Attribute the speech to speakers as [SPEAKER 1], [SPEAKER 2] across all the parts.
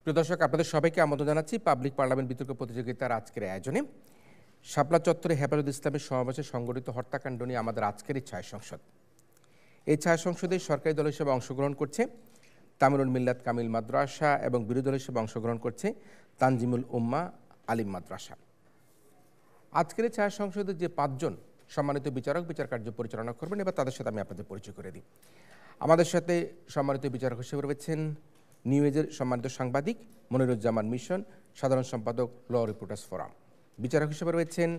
[SPEAKER 1] প্রিয় দর্শক, আপনাদের সবাইকে আমন্ত্রণ জানাচ্ছি পাবলিক পার্লামেন্ট বিতর্ক প্রতিযোগিতার আজকের আয়োজনে। শাপলা চত্বরে হেফাজত ইসলামের সমাবেশে সংগঠিত হত্যাকাণ্ড নিয়ে আমাদের আজকের এই ছায়া সংসদ। এই ছায়া সংসদে সরকারি দল হিসেবে অংশগ্রহণ করছে তামিলুল মিল্লাত কামিল মাদ্রাসা এবং বিরোধী দল হিসেবে অংশগ্রহণ করছে তানজিমুল উম্মা আলিম মাদ্রাসা। আজকের এই ছায়া সংসদের যে 5 জন সম্মানিত বিচারক বিচার কার্য পরিচালনা করবেন, এবার তাদের সাথে আমি আপনাদের পরিচয় করে দিই। আমাদের সাথে সম্মানিত বিচারক হিসেবে রয়েছেন নিউ এজের সম্মানিত সাংবাদিক মনিরুজ্জামান মিশন, সাধারণ সম্পাদক ল রিপোর্টার্স ফোরাম। বিচারক হিসেবে রয়েছেন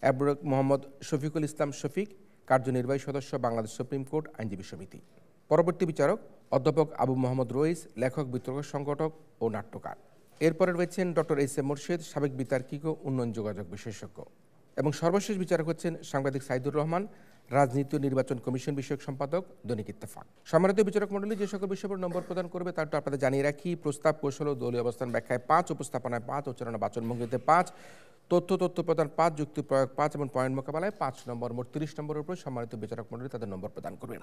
[SPEAKER 1] অ্যাডভোকেট মোহাম্মদ শফিকুল ইসলাম শফিক, কার্যনির্বাহী সদস্য বাংলাদেশ সুপ্রিম কোর্ট আইনজীবী সমিতি। পরবর্তী বিচারক অধ্যাপক আবু মোহাম্মদ রইস, লেখক, বিতর্ক সংগঠক ও নাট্যকার। এরপরে রয়েছেন ডক্টর এস এ মোর্শেদ, সাবেক বিতার্কিক ও উন্নয়ন যোগাযোগ বিশেষজ্ঞ। এবং সর্বশেষ বিচারক হচ্ছেন সাংবাদিক সাইদুর রহমান, রাজনীতি ও নির্বাচন কমিশন বিষয়ক সম্পাদক, দৈনিক ইত্তেফাক। সম্মানিত বিচারক মণ্ডলী, যে সকল বিষয়ের উপর নম্বর প্রদান করবে তারটা আপনাদের জানিয়ে রাখি। প্রস্তাব, কৌশল ও দলীয় অবস্থান ব্যাখ্যায় 5, উপস্থাপনায় 5, উচ্চারণ বাচনভঙ্গিতে 5, তথ্য প্রদান 5, যুক্তি প্রয়োগ 5 এবং পয়েন্ট মোকাবেলায় 5 নম্বর। মোট 30 নম্বরের উপর সম্মানিত বিচারক মণ্ডলী তাদের নম্বর প্রদান করবেন।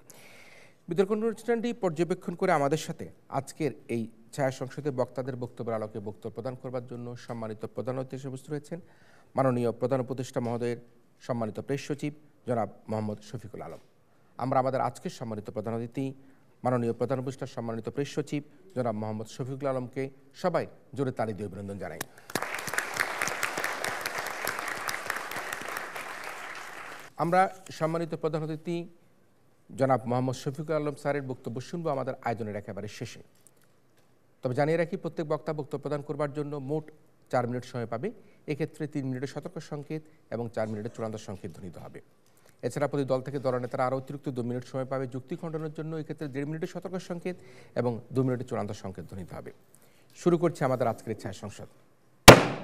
[SPEAKER 1] বিতর্ক অনুষ্ঠানটি পর্যবেক্ষণ করে আমাদের সাথে আজকের এই ছায়া সংসদে বক্তাদের বক্তব্যের আলোকে বক্তব্য প্রদান করবার জন্য সম্মানিত প্রধান অতিথি হিসেবে উপস্থিত রয়েছেন মাননীয় প্রধান উপদেষ্টা মহোদয়ের সম্মানিত প্রেস সচিব জনাব মোহাম্মদ শফিকুল আলম। আমরা আমাদের আজকের সম্মানিত প্রধান অতিথি মাননীয় প্রধান উপদেষ্টার সম্মানিত প্রেস সচিব জনাব মোহাম্মদ শফিকুল আলমকে সবাই জোরে তালি দিয়ে অভিনন্দন জানাই। আমরা সম্মানিত প্রধান অতিথি জনাব মোহাম্মদ শফিকুল আলম স্যারের বক্তব্য শুনবো আমাদের আয়োজনের একেবারে শেষে। তবে জানিয়ে রাখি, প্রত্যেক বক্তা বক্তব্য প্রদান করবার জন্য মোট 4 মিনিট সময় পাবে। এক্ষেত্রে 3 মিনিটের সতর্ক সংকেত এবং 4 মিনিটের চূড়ান্ত সংকেত ধ্বনিত হবে। এছাড়া প্রতি দল থেকে দলনেতারা আরও অতিরিক্ত 2 মিনিট সময় পাবে যুক্তি খণ্ডনের জন্য। এক্ষেত্রে 1.5 মিনিটের সতর্ক সংকেত এবং 2 মিনিটের চূড়ান্ত সংকেত ধ্বনিত হবে। শুরু করছি আমাদের আজকের ছায়া সংসদ।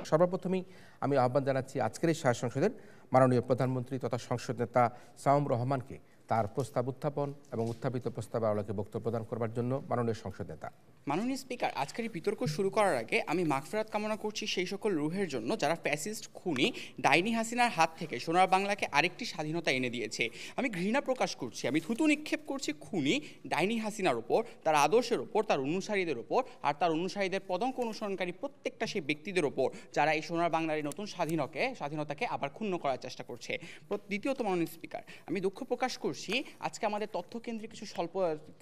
[SPEAKER 1] সর্বপ্রথমেই আমি আহ্বান জানাচ্ছি আজকের এই ছায়া সংসদের মাননীয় প্রধানমন্ত্রী তথা সংসদ নেতা সাওম রহমানকে তার প্রস্তাব উত্থাপন এবং উত্থাপিত প্রস্তাবের আলোকে বক্তব্য প্রদান করবার জন্য। মাননীয় সংসদ নেতা।
[SPEAKER 2] মাননীয় স্পিকার, আজকের এই বিতর্ক শুরু করার আগে আমি মাগফিরাত কামনা করছি সেই সকল রুহের জন্য যারা ফ্যাসিস্ট খুনি ডাইনি হাসিনার হাত থেকে সোনার বাংলাকে আরেকটি স্বাধীনতা এনে দিয়েছে। আমি ঘৃণা প্রকাশ করছি, আমি থুতু নিক্ষেপ করছি খুনি ডাইনি হাসিনার ওপর, তার আদর্শের ওপর, তার অনুসারীদের ওপর, আর তার অনুসারীদের পদাঙ্ক অনুসরণকারী প্রত্যেকটা সেই ব্যক্তিদের ওপর যারা এই সোনার বাংলার এই নতুন স্বাধীনতাকে আবার ক্ষুণ্ণ করার চেষ্টা করছে। দ্বিতীয়ত মাননীয় স্পিকার, আমি দুঃখ প্রকাশ করছি আজকে আমাদের তথ্যকেন্দ্রে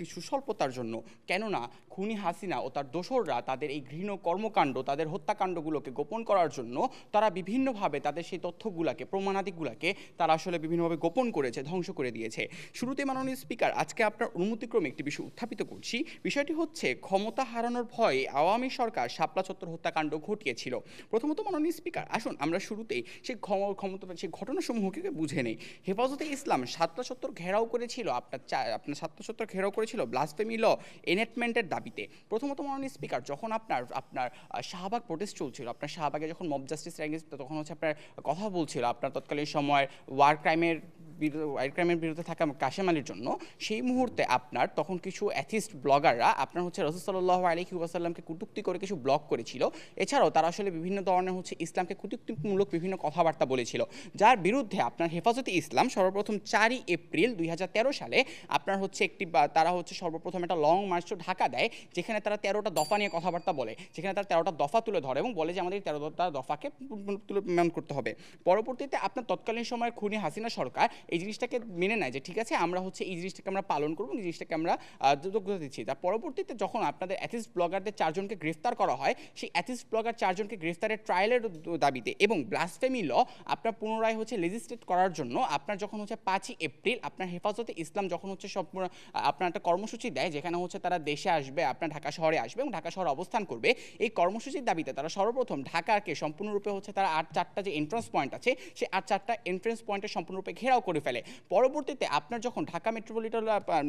[SPEAKER 2] কিছু স্বল্পতার জন্য। কেননা খুনি হাসিনা ও তার দোসররা তাদের এই ঘৃণ্য কর্মকাণ্ড, তাদের হত্যাকাণ্ডগুলোকে গোপন করার জন্য তারা বিভিন্নভাবে তাদের সেই তথ্যগুলোকে, প্রমাণাদিগুলোকে তারা আসলে বিভিন্নভাবে গোপন করেছে, ধ্বংস করে দিয়েছে। শুরুতে মাননীয় স্পিকার, আজকে আপনার অনুমতিক্রমে একটি বিষয় উত্থাপিত করছি। বিষয়টি হচ্ছে ক্ষমতা হারানোর ভয়ে আওয়ামী সরকার শাপলা চত্বর হত্যাকাণ্ড ঘটিয়েছিল। প্রথমত মাননীয় স্পিকার, আসুন আমরা শুরুতেই সেই সেই ঘটনাসমূহকে বুঝে নেই। হেফাজতে ইসলাম শাপলা চত্বর ঘেরাও করেছিল আপনার শাপলা চত্বর ঘেরাও করেছিল ব্লাসফেমি ল এনঅ্যাক্টমেন্টের দাবিতে। প্রথমত মাননীয় স্পিকার, যখন আপনার শাহবাগ প্রোটেস্ট চলছিল, আপনার শাহবাগে যখন মব জাস্টিস এগেইনস্ট, তখন হচ্ছে আপনার কথা বলছিল আপনার তৎকালীন সময় ওয়ার ক্রাইমের বিরুদ্ধে থাকা কাশেম আলীর জন্য। সেই মুহূর্তে আপনার তখন কিছু অ্যাথিস্ট ব্লগাররা আপনার হচ্ছে রাসূল সাল্লাল্লাহু আলাইহি ওয়াসাল্লামকে কটূক্তি করে কিছু ব্লগ করেছিল। এছাড়াও তারা আসলে বিভিন্ন ধরনের হচ্ছে ইসলামকে কটূক্তিমূলক বিভিন্ন কথাবার্তা বলেছিল, যার বিরুদ্ধে আপনার হেফাজতে ইসলাম সর্বপ্রথম 4 এপ্রিল 2013 সালে আপনার হচ্ছে তারা হচ্ছে সর্বপ্রথম একটা লং মার্চ ঢাকা দেয়, যেখানে তারা 13টা দফা নিয়ে কথাবার্তা বলে, যেখানে তারা 13টা দফা তুলে ধরে এবং বলে যে আমাদের 13টা দফাকে তুলে করতে হবে। পরবর্তীতে আপনার তৎকালীন সময়ের খুনি হাসিনা সরকার এই জিনিসটাকে মেনে নেয় যে ঠিক আছে, আমরা হচ্ছে এই জিনিসটাকে আমরা পালন করবো, এই জিনিসটাকে আমরা যোগ্যতা দিচ্ছি। তার পরবর্তীতে যখন আপনাদের অ্যাথিস্ট ব্লগারদের 4 জনকে গ্রেফতার করা হয়, সেই অ্যাথিস্ট ব্লগার 4 জনকে গ্রেফতারের ট্রায়ালের দাবিতে এবং ব্লাসফেমি ল আপনার পুনরায় হচ্ছে লেজিসলেট করার জন্য আপনার যখন হচ্ছে 5 এপ্রিল আপনার হেফাজতে ইসলাম যখন হচ্ছে সম্পূর্ণ আপনার একটা কর্মসূচি দেয়, যেখানে হচ্ছে তারা দেশে আসবে, আপনার ঢাকা শহরে আসবে এবং ঢাকা শহরে অবস্থান করবে। এই কর্মসূচির দাবিতে তারা সর্বপ্রথম ঢাকাকে সম্পূর্ণরূপে হচ্ছে তারা 4টা যে এন্ট্রান্স পয়েন্ট আছে, সেই 4টা এন্ট্রান্স পয়েন্টে সম্পূর্ণরূপে ঘেরাও করে ফেলে। পরবর্তীতে আপনার যখন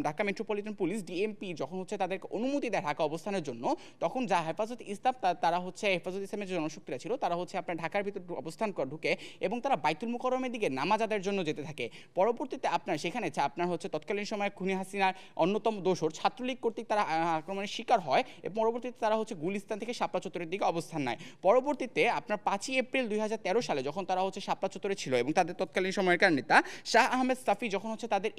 [SPEAKER 2] ঢাকা মেট্রোপলিটন পুলিশ ডিএমপি যখন হচ্ছে তাদেরকে অনুমতি দেয় ঢাকা অবস্থানের জন্য, তখন যা হেফাজত ইসলাম তারা হচ্ছে হেফাজত ইসলামের যে জনশক্তিরা ছিল তারা হচ্ছে আপনার ঢাকার ভিতর অবস্থান ঢুকে এবং তারা বাইতুল মুকাররমের দিকে নামাজ আদায়ের জন্য যেতে থাকে। পরবর্তীতে আপনার সেখানে আপনার হচ্ছে তৎকালীন সময় খুনি হাসিনার অন্যতম দোসর ছাত্রলীগ কর্তৃক তারা আক্রমণের শিকার হয় এবং পরবর্তীতে তারা হচ্ছে গুলিস্তান থেকে শাপলা চত্বরের দিকে অবস্থান নেয়। পরবর্তীতে আপনার 5 এপ্রিল 2013 সালে যখন তারা হচ্ছে শাপলা চত্বরে ছিল এবং তাদের তৎকালীন সময়কার নেতা শাহ আহমেদ সাফি যখন হচ্ছে তাদের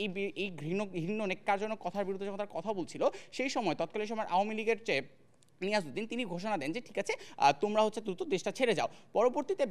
[SPEAKER 2] এই ঘৃণ্য নেককারজনক কথার বিরুদ্ধে যখন তারা কথা বলছিল, সেই সময় তৎকালীন সময় আওয়ামী লীগের যে নিয়াজউদ্দিন তিনি ঘোষণা দেন যে ঠিক আছে তোমরা হচ্ছে দ্রুত দেশটা ছেড়ে যাও। পরবর্তীতে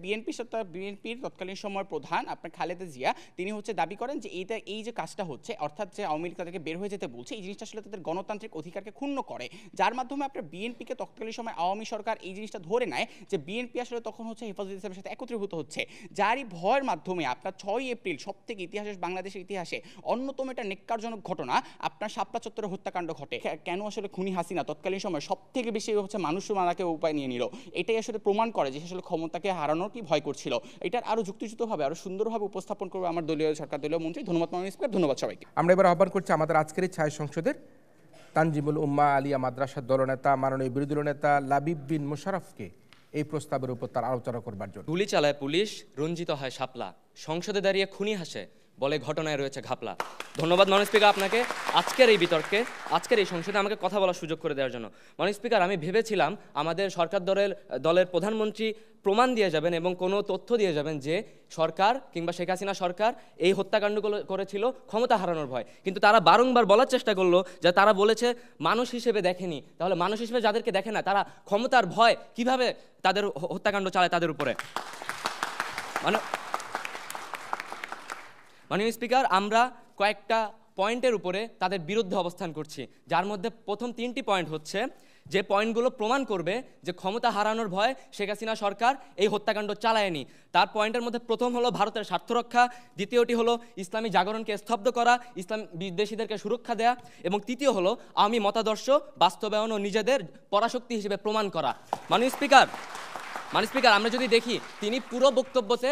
[SPEAKER 2] বিএনপির তৎকালীন সময়ের প্রধান আপনার খালেদা জিয়া তিনি হচ্ছে দাবি করেন যে এই যে কাজটা হচ্ছে, অর্থাৎ যে আওয়ামী লীগ তাদেরকে বের হয়ে যেতে বলছে, এই জিনিসটা আসলে তাদের গণতান্ত্রিক অধিকারকে ক্ষুণ্ণ করে, যার মাধ্যমে আপনার বিএনপিকে তৎকালীন সময় আওয়ামী সরকার এই জিনিসটা ধরে নেয় যে বিএনপি আসলে তখন হচ্ছে হেফাজত ইসলামের সাথে একত্রীভূত হচ্ছে, যারই ভয়ের মাধ্যমে আপনার 6 এপ্রিল সব থেকে বাংলাদেশের ইতিহাসে অন্যতম একটা নেক্কারজনক ঘটনা আপনার শাপলা চত্বরে হত্যাকাণ্ড ঘটে। কেন আসলে খুনি হাসিনা তৎকালীন সময় সব থেকে বেশি হচ্ছে মানুষ মারাকে উপায় নিয়ে নিল, এটাই আসলে প্রমাণ করে যে আসলে ক্ষমতাকে হারানোর কি ভয় করছিল। এটার আরো যুক্তিযুক্তভাবে আরো সুন্দরভাবে উপস্থাপন করবে আমার দলীয় মন্ত্রী। ধন্যবাদ মাননীয় স্পিকার, ধন্যবাদ সবাইকে।
[SPEAKER 1] আমরা এবার আহ্বান করছি আমাদের আজকের এই ছায়া সংসদের তানজিমুল উম্মাহ আলিয়া মাদ্রাসার দলনেতা মাননীয় বিরোধী দলনেতা লাবিব বিন মোশাররফকে এই প্রস্তাবের উপর তার আলোচনা করবার জন্য।
[SPEAKER 3] গুলি চালায় পুলিশ, রঞ্জিত হয় শাপলা, সংসদে দাঁড়িয়ে খুনি হাসে, বলে ঘটনায় রয়েছে ঘাপলা। ধন্যবাদ মাননীয় স্পিকার আপনাকে আজকের এই বিতর্কে, আজকের এই সংসদে আমাকে কথা বলার সুযোগ করে দেওয়ার জন্য। মাননীয় স্পিকার, আমি ভেবেছিলাম আমাদের সরকার দলের প্রধানমন্ত্রী প্রমাণ দিয়ে যাবেন এবং কোনো তথ্য দিয়ে যাবেন যে সরকার কিংবা শেখ হাসিনা সরকার এই হত্যাকাণ্ডগুলো করেছিল ক্ষমতা হারানোর ভয়, কিন্তু তারা বারংবার বলার চেষ্টা করলো যে তারা বলেছে মানুষ হিসেবে দেখেনি। তাহলে মানুষ হিসেবে যাদেরকে দেখে না তারা ক্ষমতার ভয় কিভাবে তাদের হত্যাকাণ্ড চালায় তাদের উপরে? মাননীয় স্পিকার, আমরা কয়েকটা পয়েন্টের উপরে তাদের বিরুদ্ধে অবস্থান করছি, যার মধ্যে প্রথম 3টি পয়েন্ট হচ্ছে যে পয়েন্টগুলো প্রমাণ করবে যে ক্ষমতা হারানোর ভয় শেখ হাসিনা সরকার এই হত্যাকাণ্ড চালায়নি। তার পয়েন্টের মধ্যে প্রথম হলো ভারতের স্বার্থ রক্ষা, দ্বিতীয়টি হলো ইসলামী জাগরণকে স্তব্ধ করা, ইসলাম বিদ্বেষীদেরকে সুরক্ষা দেয়া, এবং তৃতীয় হলো আওয়ামী মতাদর্শ বাস্তবায়ন ও নিজেদের পরাশক্তি হিসেবে প্রমাণ করা। মাননীয় স্পিকার, আমরা যদি দেখি তিনি পুরো বক্তব্যতে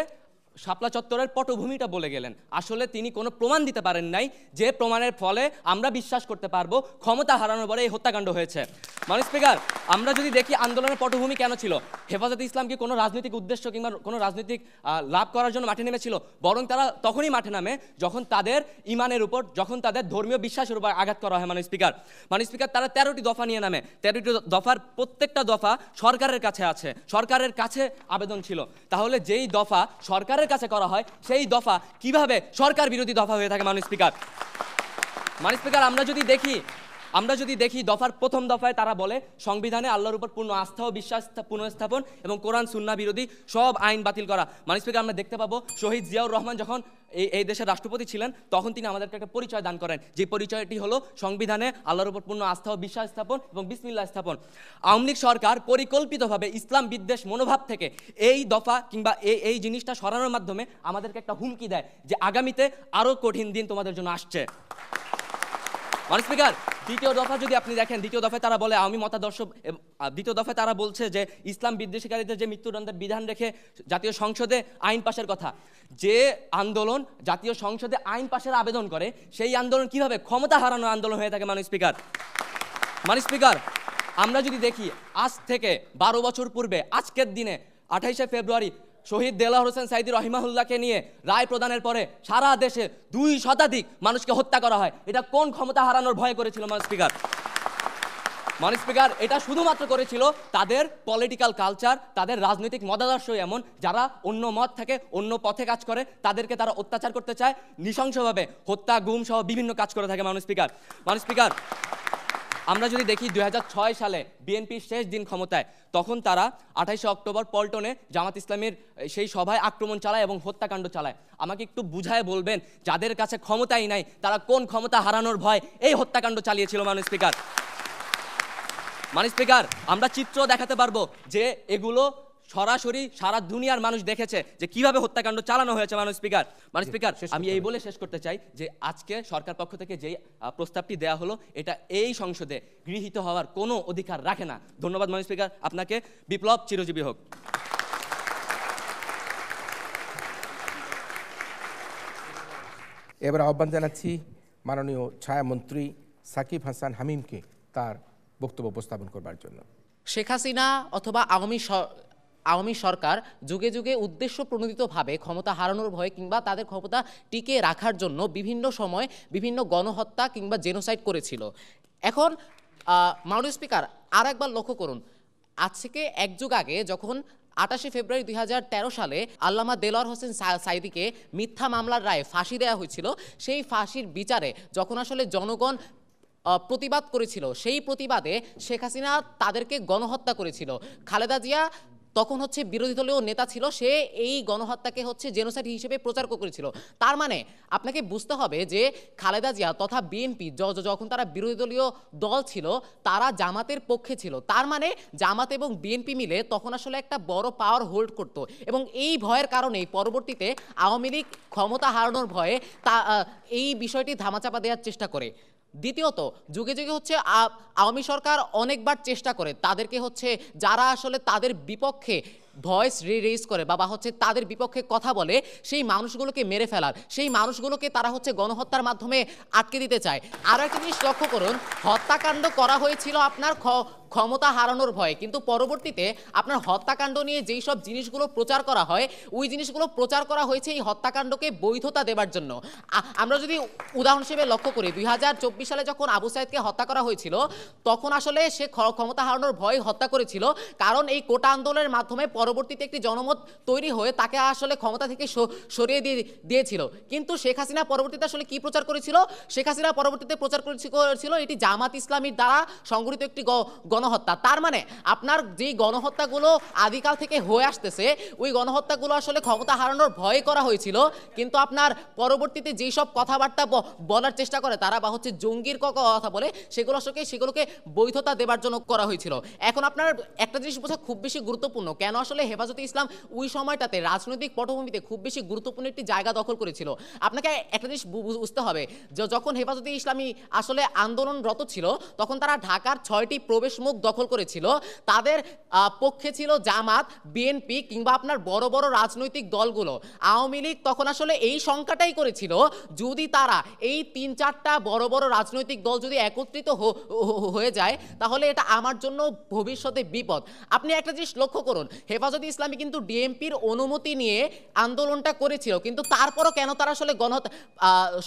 [SPEAKER 3] শাপলা চত্বরের পটভূমিটা বলে গেলেন। আসলে তিনি কোনো প্রমাণ দিতে পারেন নাই যে প্রমাণের ফলে আমরা বিশ্বাস করতে পারবো ক্ষমতা হারানোর পরে এই হত্যাকাণ্ড হয়েছে। মাননীয় স্পিকার, আমরা যদি দেখি আন্দোলনের পটভূমি কেন ছিল, হেফাজতে ইসলাম কি কোনো রাজনৈতিক উদ্দেশ্য কিংবা কোনো রাজনৈতিক লাভ করার জন্য মাঠে নেমেছিল? বরং তারা তখনই মাঠে নামে যখন তাদের ইমানের উপর, যখন তাদের ধর্মীয় বিশ্বাসের উপর আঘাত করা হয়। মাননীয় স্পিকার, তারা 13টি দফা নিয়ে নামে। 13টি দফার প্রত্যেকটা দফা সরকারের কাছে আছে, সরকারের কাছে আবেদন ছিল। তাহলে যেই দফা সরকারের কাছে করা হয় সেই দফা কিভাবে সরকার বিরোধী দফা হয়ে থাকে? মাননীয় স্পিকার, আমরা যদি দেখি দফার প্রথম দফায় তারা বলে সংবিধানে আল্লাহর উপর পূর্ণ আস্থা ও বিশ্বাস পুনঃস্থাপন এবং কোরআন সুন্নাহ বিরোধী সব আইন বাতিল করা। মাননীয় স্পিকার, আমরা দেখতে পাবো শহীদ জিয়াউর রহমান যখন এই দেশের রাষ্ট্রপতি ছিলেন তখন তিনি আমাদেরকে একটা পরিচয় দান করেন, যে পরিচয়টি হলো সংবিধানে আল্লাহর উপর পূর্ণ আস্থা ও বিশ্বাস স্থাপন এবং বিসমিল্লাহ স্থাপন। আওয়ামী লীগ সরকার পরিকল্পিতভাবে ইসলাম বিদ্বেষ মনোভাব থেকে এই দফা কিংবা এই জিনিসটা সরানোর মাধ্যমে আমাদেরকে একটা হুমকি দেয় যে আগামীতে আরও কঠিন দিন তোমাদের জন্য আসছে। মাননীয় স্পিকার, দ্বিতীয় দফা যদি আপনি দেখেন, দ্বিতীয় দফায় তারা বলে আওয়ামী মতাদর্শ, দ্বিতীয় দফায় তারা বলছে যে ইসলাম বিদ্বেষীকারীদের যে মৃত্যুদণ্ডের বিধান রেখে জাতীয় সংসদে আইন পাশের কথা। যে আন্দোলন জাতীয় সংসদে আইন পাশের আবেদন করে সেই আন্দোলন কিভাবে ক্ষমতা হারানোর আন্দোলন হয়ে থাকে? মাননীয় স্পিকার, আমরা যদি দেখি আজ থেকে 12 বছর পূর্বে আজকের দিনে 28শে ফেব্রুয়ারি শহীদ দেলোয়ার হোসেন সাঈদী রহিমাহুল্লাহকে নিয়ে রায় প্রদানের পরে সারা দেশে 2 শতাধিক মানুষকে হত্যা করা হয়। এটা কোন ক্ষমতা হারানোর ভয় করেছিল? মাননীয় স্পিকার, এটা শুধুমাত্র করেছিল তাদের পলিটিক্যাল কালচার, তাদের রাজনৈতিক মতাদর্শ এমন, যারা অন্য মত থেকে অন্য পথে কাজ করে তাদেরকে তারা অত্যাচার করতে চায়, নৃশংসভাবে হত্যা গুম সহ বিভিন্ন কাজ করে থাকে। মাননীয় স্পিকার, আমরা যদি দেখি 2006 সালে বিএনপির শেষ দিন ক্ষমতায়, তখন তারা 28শে অক্টোবর পল্টনে জামাত ইসলামের সেই সভায় আক্রমণ চালায় এবং হত্যাকাণ্ড চালায়। আমাকে একটু বুঝায় বলবেন যাদের কাছে ক্ষমতাই নাই তারা কোন ক্ষমতা হারানোর ভয় এই হত্যাকাণ্ড চালিয়েছিল? মাননীয় স্পিকার, আমরা চিত্র দেখাতে পারবো যে এগুলো সরাসরি সারা দুনিয়ার মানুষ দেখেছে যে কিভাবে হত্যাকাণ্ড চালানো হয়েছে। মাননীয় স্পিকার, আমি এই বলে শেষ করতে চাই যে আজকে সরকার পক্ষ থেকে যে প্রস্তাবটি দেয়া হলো এটা এই সংসদে গৃহীত হওয়ার কোনো অধিকার রাখে না। ধন্যবাদ মাননীয় স্পিকার আপনাকে। বিপ্লব চিরজীবী হোক।
[SPEAKER 1] এবার আহ্বান জানাচ্ছি মাননীয় ছায়ামন্ত্রী সাকিব হাসান হামিমকে তার বক্তব্য উপস্থাপন করবার জন্য।
[SPEAKER 4] শেখ হাসিনা অথবা আওয়ামী সরকার যুগে যুগে উদ্দেশ্য প্রণোদিতভাবে ক্ষমতা হারানোর ভয়ে কিংবা তাদের ক্ষমতা টিকে রাখার জন্য বিভিন্ন সময় বিভিন্ন গণহত্যা কিংবা জেনোসাইড করেছিল। এখন মাননীয় স্পিকার, আর একবার লক্ষ্য করুন, আজ থেকে এক যুগ আগে যখন 28শে ফেব্রুয়ারি 2013 সালে আল্লামা দেলোয়ার হোসেন সাঈদীকে মিথ্যা মামলার রায়ে ফাঁসি দেওয়া হয়েছিল, সেই ফাঁসির বিচারে যখন আসলে জনগণ প্রতিবাদ করেছিল, সেই প্রতিবাদে শেখ হাসিনা তাদেরকে গণহত্যা করেছিল। খালেদা জিয়া তখন হচ্ছে বিরোধী দলীয় নেতা ছিল, সে এই গণহত্যাকে হচ্ছে জেনোসাইড হিসেবে প্রচার করেছিল। তার মানে আপনাকে বুঝতে হবে যে খালেদা জিয়া তথা বিএনপি যখন তারা বিরোধী দলীয় দল ছিল, তারা জামাতের পক্ষে ছিল। তার মানে জামাত এবং বিএনপি মিলে তখন আসলে একটা বড় পাওয়ার হোল্ড করত, এবং এই ভয়ের কারণেই পরবর্তীতে আওয়ামী লীগ ক্ষমতা হারানোর ভয়ে এই বিষয়টি ধামাচাপা দেওয়ার চেষ্টা করে। দ্বিতীয়ত, যুগে যুগে হচ্ছে আওয়ামী সরকার অনেকবার চেষ্টা করে তাদেরকে হচ্ছে যারা আসলে তাদের বিপক্ষে ভয়েস রেজ করে বা হচ্ছে তাদের বিপক্ষে কথা বলে, সেই মানুষগুলোকে মেরে ফেলার, সেই মানুষগুলোকে তারা হচ্ছে গণহত্যার মাধ্যমে আটকে দিতে চায়। আরও একটা জিনিস লক্ষ্য করুন, হত্যাকাণ্ড করা হয়েছিল আপনার ক্ষমতা হারানোর ভয়ে, কিন্তু পরবর্তীতে আপনার হত্যাকাণ্ড নিয়ে যেই সব জিনিসগুলো প্রচার করা হয়, ওই জিনিসগুলো প্রচার করা হয়েছে এই হত্যাকাণ্ডকে বৈধতা দেবার জন্য। আমরা যদি উদাহরণ হিসেবে লক্ষ্য করি, 2024 সালে যখন আবু সাইদকে হত্যা করা হয়েছিল, তখন আসলে সে ক্ষমতা হারানোর ভয়ে হত্যা করেছিল, কারণ এই কোটা আন্দোলনের মাধ্যমে পরবর্তীতে একটি জনমত তৈরি হয়ে তাকে আসলে ক্ষমতা থেকে সরিয়ে দিয়েছিল। কিন্তু শেখ হাসিনা পরবর্তীতে আসলে কি প্রচার করেছিল? শেখ হাসিনা পরবর্তীতে প্রচার করেছিল এটি জামাত ইসলামীর দ্বারা সংগঠিত একটি গণহত্যা। তার মানে আপনার যেই গণহত্যাগুলো আদিকাল থেকে হয়ে আসতেছে, ওই গণহত্যাগুলো আসলে ক্ষমতা হারানোর ভয়ে করা হয়েছিল, কিন্তু আপনার পরবর্তীতে যেই সব কথাবার্তা বলার চেষ্টা করে তারা বা হচ্ছে জঙ্গির কথা বলে, সেগুলোকে বৈধতা দেবার জন্য করা হয়েছিল। এখন আপনার একটা জিনিস বোঝা খুব বেশি গুরুত্বপূর্ণ, কেন আসলে হেফাজতে ইসলাম ওই সময়টাতে রাজনৈতিক পটভূমিতে খুব বেশি গুরুত্বপূর্ণ একটি জায়গা দখল করেছিল। আপনাকে একটা জিনিস বুঝতে হবে যে যখন হেফাজতে ইসলামী আসলে আন্দোলনরত ছিল, তখন তারা ঢাকার 6টি প্রবেশ মুখ দখল করেছিল। তাদের পক্ষে ছিল জামাত, বিএনপি কিংবা আপনার বড় বড় রাজনৈতিক দলগুলো। আওয়ামী লীগ তখন আসলে এই শঙ্কাটাই করেছিল, যদি তারা এই 3-4টা বড় বড় রাজনৈতিক দল যদি একত্রিত হয়ে যায়, তাহলে এটা আমার জন্য ভবিষ্যতে বিপদ। আপনি একটা জিনিস লক্ষ্য করুন, হেফাজতে ইসলামী কিন্তু ডিএমপির অনুমতি নিয়ে আন্দোলনটা করেছিল, কিন্তু তারপরও কেন তারা আসলে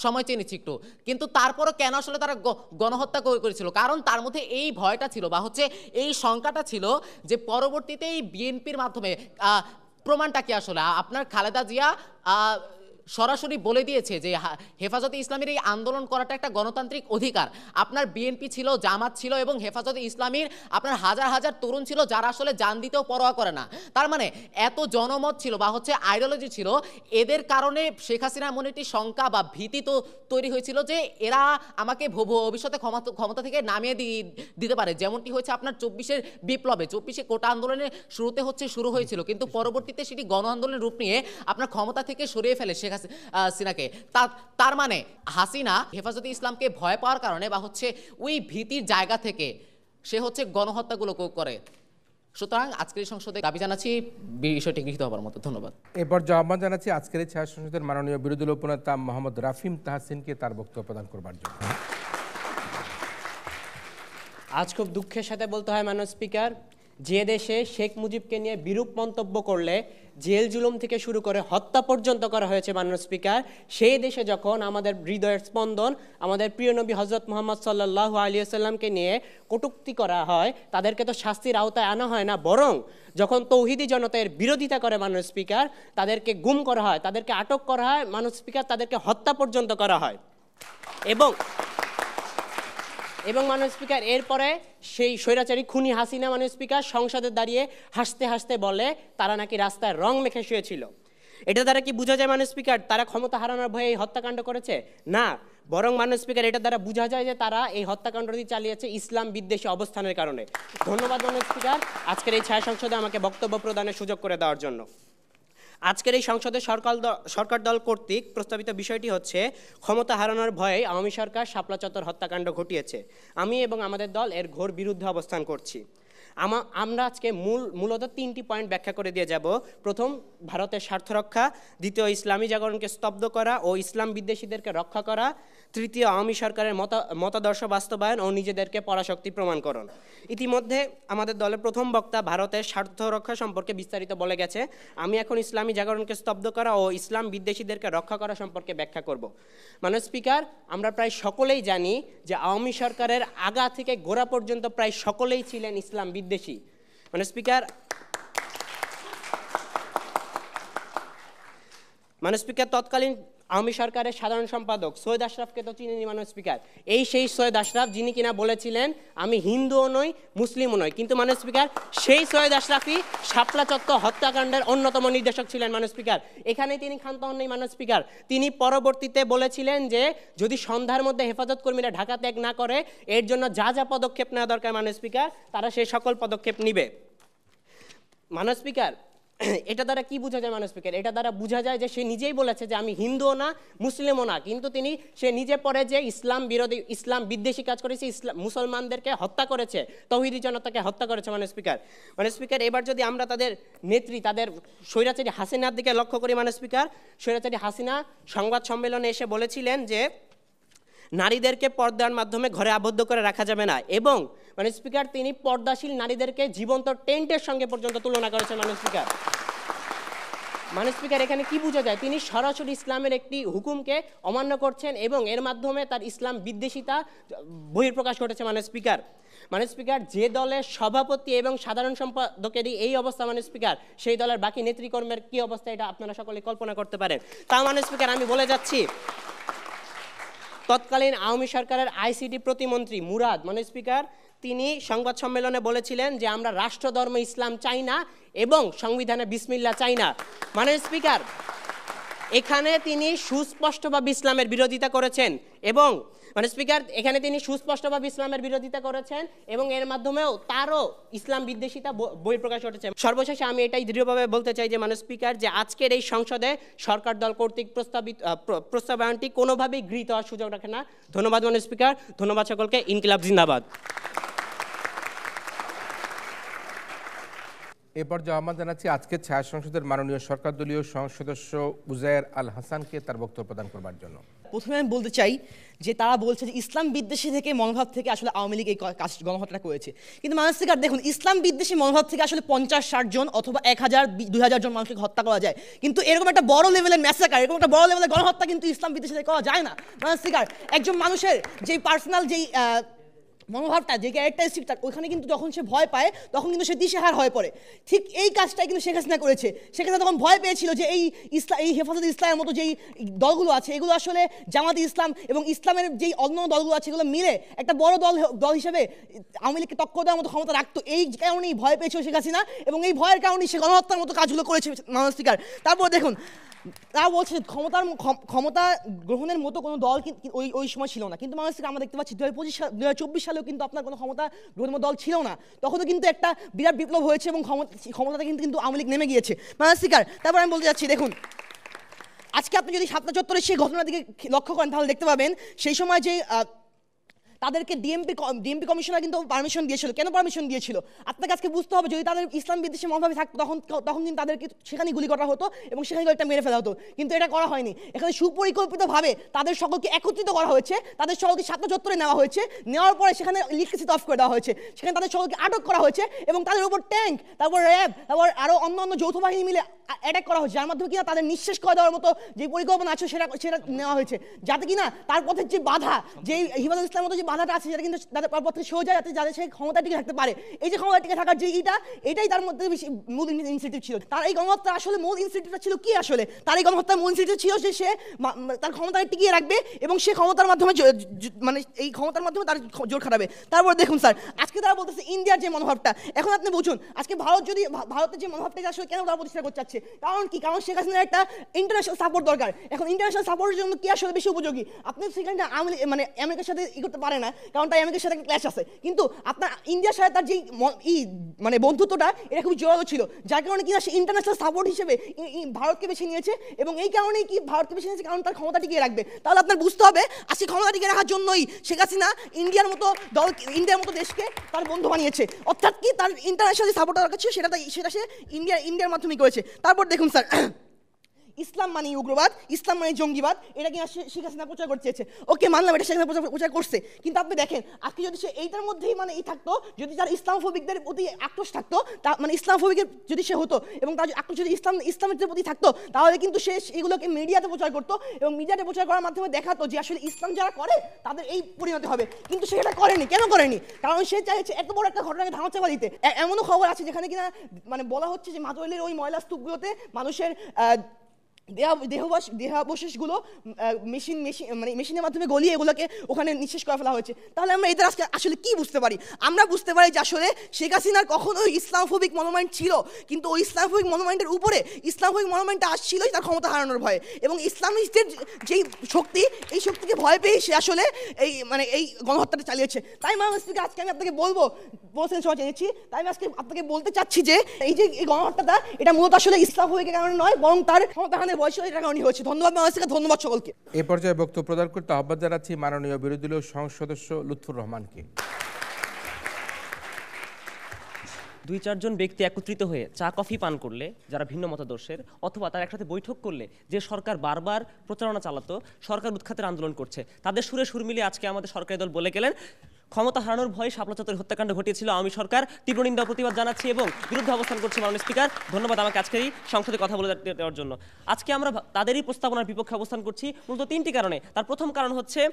[SPEAKER 4] সময় চেয়ে নিচ্ছি একটু, কিন্তু তারপরও কেন আসলে তারা গণহত্যা করেছিল? কারণ তার মধ্যে এই ভয়টা ছিল বা হচ্ছে এই শঙ্কাটা ছিল যে পরবর্তীতে এই বিএনপির মাধ্যমে প্রমাণটা কি আসলে আপনার খালেদা জিয়া সরাসরি বলে দিয়েছে যে হেফাজতে ইসলামীর এই আন্দোলন করাটা একটা গণতান্ত্রিক অধিকার। আপনার বিএনপি ছিল, জামাত ছিল এবং হেফাজতে ইসলামীর আপনার হাজার হাজার তরুণ ছিল যারা আসলে জান দিতেও পরোয়া করে না। তার মানে এত জনমত ছিল বা হচ্ছে আইডিওলজি ছিল, এদের কারণে শেখ হাসিনার মনে একটি শঙ্কা বা ভীতি তো তৈরি হয়েছিল যে এরা আমাকে ভবিষ্যতে ক্ষমতা থেকে নামিয়ে দিতে পারে, যেমনটি হয়েছে আপনার 24-এর বিপ্লবে। 24-এ কোটা আন্দোলনের শুরুতে শুরু হয়েছিল, কিন্তু পরবর্তীতে সেটি গণ আন্দোলনের রূপ নিয়ে আপনার ক্ষমতা থেকে সরিয়ে ফেলে শেখ হাসিনাকে। তার মানে হাসিনা হেফাজতে ইসলামকে ভয় পাওয়ার কারণে বা হচ্ছে ওই ভীতির জায়গা থেকে সে গণহত্যাগুলো করে। সুতরাং আজকের সংসদে দাবি জানাচ্ছি বিষয়টি গৃহীত হবার মতো। ধন্যবাদ।
[SPEAKER 1] এরপর আহ্বান জানাচ্ছি আজকের এই ছায়া সংসদের মাননীয় বিরোধী দলীয় উপনেতা মোহাম্মদ রাফিম তাহসিনকে তার বক্তব্য প্রদান করবার জন্য।
[SPEAKER 5] আজ খুব দুঃখের সাথে বলতে হয় মাননীয় স্পিকার, যে দেশে শেখ মুজিবকে নিয়ে বিরূপ মন্তব্য করলে জেল জুলুম থেকে শুরু করে হত্যা পর্যন্ত করা হয়েছে মাননীয় স্পিকার, সেই দেশে যখন আমাদের হৃদয়ের স্পন্দন আমাদের প্রিয় নবী হজরত মুহাম্মদ সাল্লাল্লাহু আলাইহি ওয়াসাল্লামকে নিয়ে কটূক্তি করা হয়, তাদেরকে তো শাস্তির আওতায় আনা হয় না, বরং যখন তৌহিদি জনতার বিরোধিতা করে মাননীয় স্পিকার, তাদেরকে গুম করা হয়, তাদেরকে আটক করা হয় মাননীয় স্পিকার, তাদেরকে হত্যা পর্যন্ত করা হয়। এবং মাননীয় স্পিকার এরপরে সেই স্বৈরাচারী খুনি হাসিনা মাননীয় স্পিকার সংসদে দাঁড়িয়ে হাসতে হাসতে বলে তারা নাকি রাস্তায় রং মেখে শুয়েছিল। এটা দ্বারা কি বোঝা যায় মাননীয় স্পিকার তারা ক্ষমতা হারানোর ভয়ে এই হত্যাকাণ্ড করেছে? না, বরং মাননীয় স্পিকার এটা দ্বারা বোঝা যায় যে তারা এই হত্যাকাণ্ডটি চালিয়েছে ইসলাম বিদ্বেষী অবস্থানের কারণে। ধন্যবাদ মাননীয় স্পিকার আজকের এই ছায়া সংসদে আমাকে বক্তব্য প্রদানের সুযোগ করে দেওয়ার জন্য। আজকের এই সংসদে সরকার দল কর্তৃক প্রস্তাবিত বিষয়টি হচ্ছে ক্ষমতা হারানোর ভয়ে আওয়ামী সরকার শাপলা চত্বর হত্যাকাণ্ড ঘটিয়েছে। আমি এবং আমাদের দল এর ঘোর বিরুদ্ধে অবস্থান করছি। আমরা আজকে মূলত 3টি পয়েন্ট ব্যাখ্যা করে দিয়ে যাব। প্রথম, ভারতের স্বার্থ রক্ষা; দ্বিতীয়, ইসলামী জাগরণকে স্তব্ধ করা ও ইসলাম বিদ্বেষীদেরকে রক্ষা করা; তৃতীয়, আওয়ামী সরকারের মতাদর্শ বাস্তবায়ন ও নিজেদেরকে পরাশক্তি প্রমাণকরণ। ইতিমধ্যে আমাদের দলের প্রথম বক্তা ভারতের স্বার্থ রক্ষা সম্পর্কে বিস্তারিত বলে গেছে। আমি এখন ইসলামী জাগরণকে স্তব্ধ করা ও ইসলাম বিদ্বেষীদেরকে রক্ষা করা সম্পর্কে ব্যাখ্যা করব। মাননীয় স্পিকার, আমরা প্রায় সকলেই জানি যে আওয়ামী সরকারের আগা থেকে গোড়া পর্যন্ত প্রায় সকলেই ছিলেন ইসলাম বিদ্বেষী। মাননীয় স্পিকার, তৎকালীন আওয়ামী সরকারের সাধারণ সম্পাদক সৈয়দ আশরাফকে তো চিনেনি মাননীয় স্পিকার, এই সেই সৈয়দ আশরাফ যিনি কিনা বলেছিলেন আমি হিন্দুও নই মুসলিমও নই, কিন্তু মাননীয় স্পিকার সেই সৈয়দ আশরাফই শাপলা চত্বর হত্যাকাণ্ডের অন্যতম নির্দেশক ছিলেন মাননীয় স্পিকার। এখানেই তিনি ক্ষান্ত হননি মাননীয় স্পিকার, তিনি পরবর্তীতে বলেছিলেন যে যদি সন্ধ্যার মধ্যে হেফাজত কর্মীরা ঢাকা ত্যাগ না করে এর জন্য যা যা পদক্ষেপ নেওয়া দরকার মাননীয় স্পিকার তারা সেই সকল পদক্ষেপ নিবে। মাননীয় স্পিকার, এটা দ্বারা কি বোঝা যায় মাননীয় স্পিকার? এটা দ্বারা বোঝা যায় যে সে নিজেই বলেছে যে আমি হিন্দুও না মুসলিমও না, কিন্তু সে নিজে পরে যে ইসলাম বিরোধী ইসলাম বিদ্বেষী কাজ করেছে, ইসলাম মুসলমানদেরকে হত্যা করেছে, তৌহিদি জনতাকে হত্যা করেছে মাননীয় স্পিকার। মাননীয় স্পিকার, এবার যদি আমরা তাদের নেত্রী তাদের স্বৈরাচারী হাসিনার দিকে লক্ষ্য করি মাননীয় স্পিকার, স্বৈরাচারী হাসিনা সংবাদ সম্মেলনে এসে বলেছিলেন যে নারীদেরকে পর্দার মাধ্যমে ঘরে আবদ্ধ করে রাখা যাবে না, এবং মাননীয় স্পিকার তিনি পর্দাশীল নারীদেরকে জীবন্ত টেন্টের সঙ্গে পর্যন্ত তুলনা করেছেন মাননীয় স্পিকার। মাননীয় স্পিকার, এখানে কি বোঝা যায়? তিনি সরাসরি ইসলামের একটি হুকুমকে অমান্য করছেন এবং এর মাধ্যমে তার ইসলাম বিদ্বেষিতা বহিঃপ্রকাশ ঘটেছে মাননীয় স্পিকার। মাননীয় স্পিকার, যে দলের সভাপতি এবং সাধারণ সম্পাদকেরই এই অবস্থা মাননীয় স্পিকার, সেই দলের বাকি নেতৃকর্মের কি অবস্থা এটা আপনারা সকলে কল্পনা করতে পারেন। তা মাননীয় স্পিকার, আমি বলে যাচ্ছি তৎকালীন আওয়ামী সরকারের আইসিটি প্রতিমন্ত্রী মুরাদ মাননীয় স্পিকার তিনি সংবাদ সম্মেলনে বলেছিলেন যে আমরা রাষ্ট্রধর্ম ইসলাম চাই না এবং সংবিধানে বিসমিল্লাহ চাই না। মাননীয় স্পিকার, এখানে তিনি সুস্পষ্টভাবে ইসলামের বিরোধিতা করেছেন এবং মাননীয় স্পিকার এখানে তিনি সুস্পষ্টভাবে ইসলামের বিরোধিতা করেছেন এবং এর মাধ্যমেও তারও ইসলাম বিদ্বেষিতা বহিঃপ্রকাশ ঘটেছে। সর্বশেষে আমি এটাই দৃঢ়ভাবে বলতে চাই যে মাননীয় স্পিকার, যে আজকের এই সংসদে সরকার দল কর্তৃক প্রস্তাবনাটি কোনোভাবেই গৃহীত হওয়ার সুযোগ রাখে না। ধন্যবাদ মাননীয় স্পিকার, ধন্যবাদ সকলকে। ইনকিলাব জিন্দাবাদ।
[SPEAKER 1] এরপর যে আহ্বান জানাচ্ছি আজকের ছায়া সংসদের মাননীয় সরকার দলীয় সদস্য উজায়ের আল হাসানকে তার বক্তব্য প্রদান করবার জন্য।
[SPEAKER 6] প্রথমে আমি বলতে চাই যে তারা বলছে যে ইসলাম বিদ্বেষী থেকে মনোভাব থেকে আসলে আওয়ামী লীগ এই কাজ গণহত্যাটা করেছে, কিন্তু মাননীয় স্পিকার দেখুন, ইসলাম বিদ্বেষী মনোভাব থেকে আসলে 50-60 জন অথবা 1000-2000 জন মানুষকে হত্যা করা যায়, কিন্তু এরকম একটা বড় লেভেলের ম্যাসাকার, এরকম একটা বড় লেভেলের গণহত্যা কিন্তু ইসলাম বিদ্বেষী থেকে করা যায় না। মাননীয় স্পিকার, একজন মানুষের যেই পার্সোনাল যেই মনোভাবটা যে ক্যারেক্টারিস্টিকটা ওইখানে কিন্তু যখন সে ভয় পায় তখন কিন্তু সে দিশেহার হয়ে পড়ে। ঠিক এই কাজটাই কিন্তু শেখ হাসিনা করেছে। শেখ হাসিনা তখন ভয় পেয়েছিল যে এই হেফাজতে ইসলামের মতো যেই দলগুলো আছে এগুলো আসলে জামাতে ইসলাম এবং ইসলামের যেই অন্য দলগুলো আছে এগুলো মিলে একটা বড় দল হিসেবে আওয়ামী লীগকে টক্কর দেওয়ার মতো ক্ষমতা রাখতো। এই কারণেই ভয় পেয়েছিল শেখ হাসিনা এবং এই ভয়ের কারণেই সে গণহত্যার মতো কাজগুলো করেছে মাননীয় স্পিকার। তারপর দেখুন, তারা বলছে ক্ষমতা গ্রহণের মতো কোনো দল ওই সময় ছিল না, কিন্তু মাননীয় স্পিকার আমরা দেখতে পাচ্ছি 2024 সালেও কিন্তু আপনার কোনো ক্ষমতা গ্রহণের দল ছিল না। তখনও কিন্তু একটা বিরাট বিপ্লব হয়েছে এবং ক্ষমতাটা কিন্তু আওয়ামী লীগ নেমে গিয়েছে মাননীয় স্পিকার। তারপর আমি বলতে যাচ্ছি, দেখুন আজকে আপনি যদি শাপলা চত্বরের সেই ঘটনার দিকে লক্ষ্য করেন তাহলে দেখতে পাবেন সেই সময় যে তাদেরকে ডিএমপি কমিশনার কিন্তু পারমিশন দিয়েছিল। কেন পারমিশন দিয়েছিল? আপনাকে আজকে বুঝতে হবে, যদি তাদের ইসলাম বিদ্বেষী মনোভাবে থাকতো তখন কিন্তু তাদেরকে সেখানে গুলি করা হতো এবং সেখানে একটা মেরে ফেলা হতো, কিন্তু এটা করা হয়নি। এখানে সুপরিকল্পিতভাবে তাদের সকলকে একত্রিত করা হয়েছে, তাদের সকলকে শাপলা চত্বরে নেওয়া হয়েছে, নেওয়ার পরে সেখানে ইলেকট্রিসিটি অফ করে দেওয়া হয়েছে, সেখানে তাদের সকলকে আটক করা হয়েছে এবং তাদের উপর ট্যাঙ্ক, তারপর র্যাব, তারপর আরও অন্য যৌথ বাহিনী মিলে অ্যাটাক করা হয়েছে, যার মাধ্যমে কিনা তাদের নিঃশেষ করে দেওয়ার মতো যে পরিকল্পনা আছে সেটা নেওয়া হয়েছে, যাতে কিনা তার পথের যে বাধা, যে হিফাজত ইসলামের মতো যে বাধাটা আছে সেটা কিন্তু তাদের পথে সরে যায়, যাতে সেই ক্ষমতা টিকে থাকতে পারে। এই যে ক্ষমতা টিকে থাকার যে এটাই তার মধ্যে মূল ইনসেন্টিভ ছিল। তার এই গণহত্যা আসলে মূল ইনসেন্টিভটা ছিল কি? আসলে তার এই গণহত্যার মূল ইনসেন্টিভ ছিল যে সে তার ক্ষমতাকে টিকিয়ে রাখবে এবং সে ক্ষমতার মাধ্যমে মানে এই ক্ষমতার মাধ্যমে তার জোর খাটাবে। তারপর দেখুন স্যার, আজকে তারা বলতেছে ইন্ডিয়ার যে মনোভাবটা, এখন আপনি বুঝুন আজকে ভারতের যে মনোভাবটা আসলে কেন তারা প্রতিষ্ঠা করতে চাচ্ছে, কারণ কি? কারণ শেখ হাসিনার একটা ইন্টারন্যাশনাল সাপোর্ট দরকার। এখন ইন্টারন্যাশনাল সাপোর্টের জন্য কি আসলে বেশি উপযোগী? আপনি সেখানে মানে আমেরিকার সাথে করতে পারে না, কারণ তাই আমেরিকার সাথে একটা ক্ল্যাশ আছে, কিন্তু আপনার ইন্ডিয়ার সাথে তার যেই মানে বন্ধুত্বটা এটা খুবই জোরালো ছিল, যার কারণে কিনা সে ইন্টারন্যাশনাল সাপোর্ট হিসেবে ভারতকে বেছে নিয়েছে এবং এই কারণেই কি ভারতকে বেছে নিয়েছে, কারণ তার ক্ষমতা টিকিয়ে রাখবে। তাহলে আপনার বুঝতে হবে আজকে ক্ষমতা টিকিয়ে রাখার জন্যই শেখ হাসিনা ইন্ডিয়ার মতো দেশকে তার বন্ধু বানিয়েছে, অর্থাৎ কি তার ইন্টারন্যাশনাল সাপোর্ট দরকার ছিল সেটা সে ইন্ডিয়ার মাধ্যমে করেছে। তারপর দেখুন স্যার, ইসলাম মানে উগ্রবাদ, ইসলাম মানে জঙ্গিবাদ, এটা কি শেখ হাসিনা প্রচার করতে চেয়েছে। ওকে, মানলাম এটা শেখ হাসিনা প্রচার করছে, কিন্তু আপনি দেখেন আজকে যদি সে এইটার মধ্যেই মানে থাকতো, যদি তার ইসলামফোবিকদের প্রতি আক্রোশ থাকতো, মানে ইসলামফোবিকের যদি সে হতো এবং তার আক্রোশ যদি ইসলামের প্রতি থাকতো, তাহলে কিন্তু সে এগুলোকে মিডিয়াতে প্রচার করতো এবং মিডিয়াতে প্রচার করার মাধ্যমে দেখাতো যে আসলে ইসলাম যারা করে তাদের এই পরিণতি হবে, কিন্তু সে এটা করেনি। কেন করেনি? কারণ সে চাইছে এত বড় একটা ঘটনাকে ধামাচাপা দিতে। এমনও খবর আছে যেখানে কিনা মানে বলা হচ্ছে যে মাতোয়ালির ওই ময়লা স্তূপগুলোতে মানুষের দেহাবশেষগুলো মেশিনের মাধ্যমে গলিয়ে এগুলোকে ওখানে নিঃশেষ করে ফেলা হয়েছে। তাহলে আমরা এদের আজকে আসলে কি বুঝতে পারি? আমরা বুঝতে পারি যে আসলে শেখ হাসিনার কখনো ইসলামোফোবিক মনোমাইন্ড ছিল, কিন্তু ওই ইসলামোফোবিক মনোমাইন্ডের উপরে ইসলামোফোবিক মনোমাইন্ডটা আসছিলই তার ক্ষমতা হারানোর ভয়ে, এবং ইসলামিস্টদের যেই শক্তি, এই শক্তিকে ভয় পেয়ে সে আসলে এই গণহত্যাটা চালিয়েছে। তাই মাননীয় স্পিকার, আজকে আমি আপনাকে বলছেন সময় চেয়েছি, তাই আমি আজকে আপনাকে বলতে চাচ্ছি যে এই গণহত্যাটা এটা মূলত আসলে ইসলামোফোবিকের কারণে নয়, বরং তার ক্ষমতা হারানোর বয়স এটার কারণে হয়েছে। ধন্যবাদ মাননীয় স্পিকার, ধন্যবাদ সকলকে।
[SPEAKER 1] এ পর্যায়ে বক্তব্য প্রদান করতে আহ্বান জানাচ্ছি মাননীয় বিরোধী দলীয় সংসদ সদস্য লুৎফুর রহমানকে।
[SPEAKER 7] 2-4 জন ব্যক্তি একত্রিত হয়ে চা কফি পান করলে, যারা ভিন্ন মতাদর্শের, অথবা তারা একসাথে বৈঠক করলে যে সরকার বারবার প্রচারণা চালাতো, সরকার উৎখাতের আন্দোলন করছে, তাদের সুরে সুর মিলিয়ে আজকে আমাদের সরকারি দল বলে গেলেন ক্ষমতা হারানোর ভয়ে শাপলা চত্বরে হত্যাকাণ্ড ঘটিয়েছিল আওয়ামী সরকার। তীব্র নিন্দা প্রতিবাদ জানাচ্ছি এবং বিরুদ্ধে অবস্থান করছি মাননীয় স্পিকার। ধন্যবাদ আমাকে আজকের এই সংসদে কথা বলে দেওয়ার জন্য। আজকে আমরা তাদেরই প্রস্তাবনার বিপক্ষে অবস্থান করছি মূলত 3টি কারণে। তার প্রথম কারণ হচ্ছে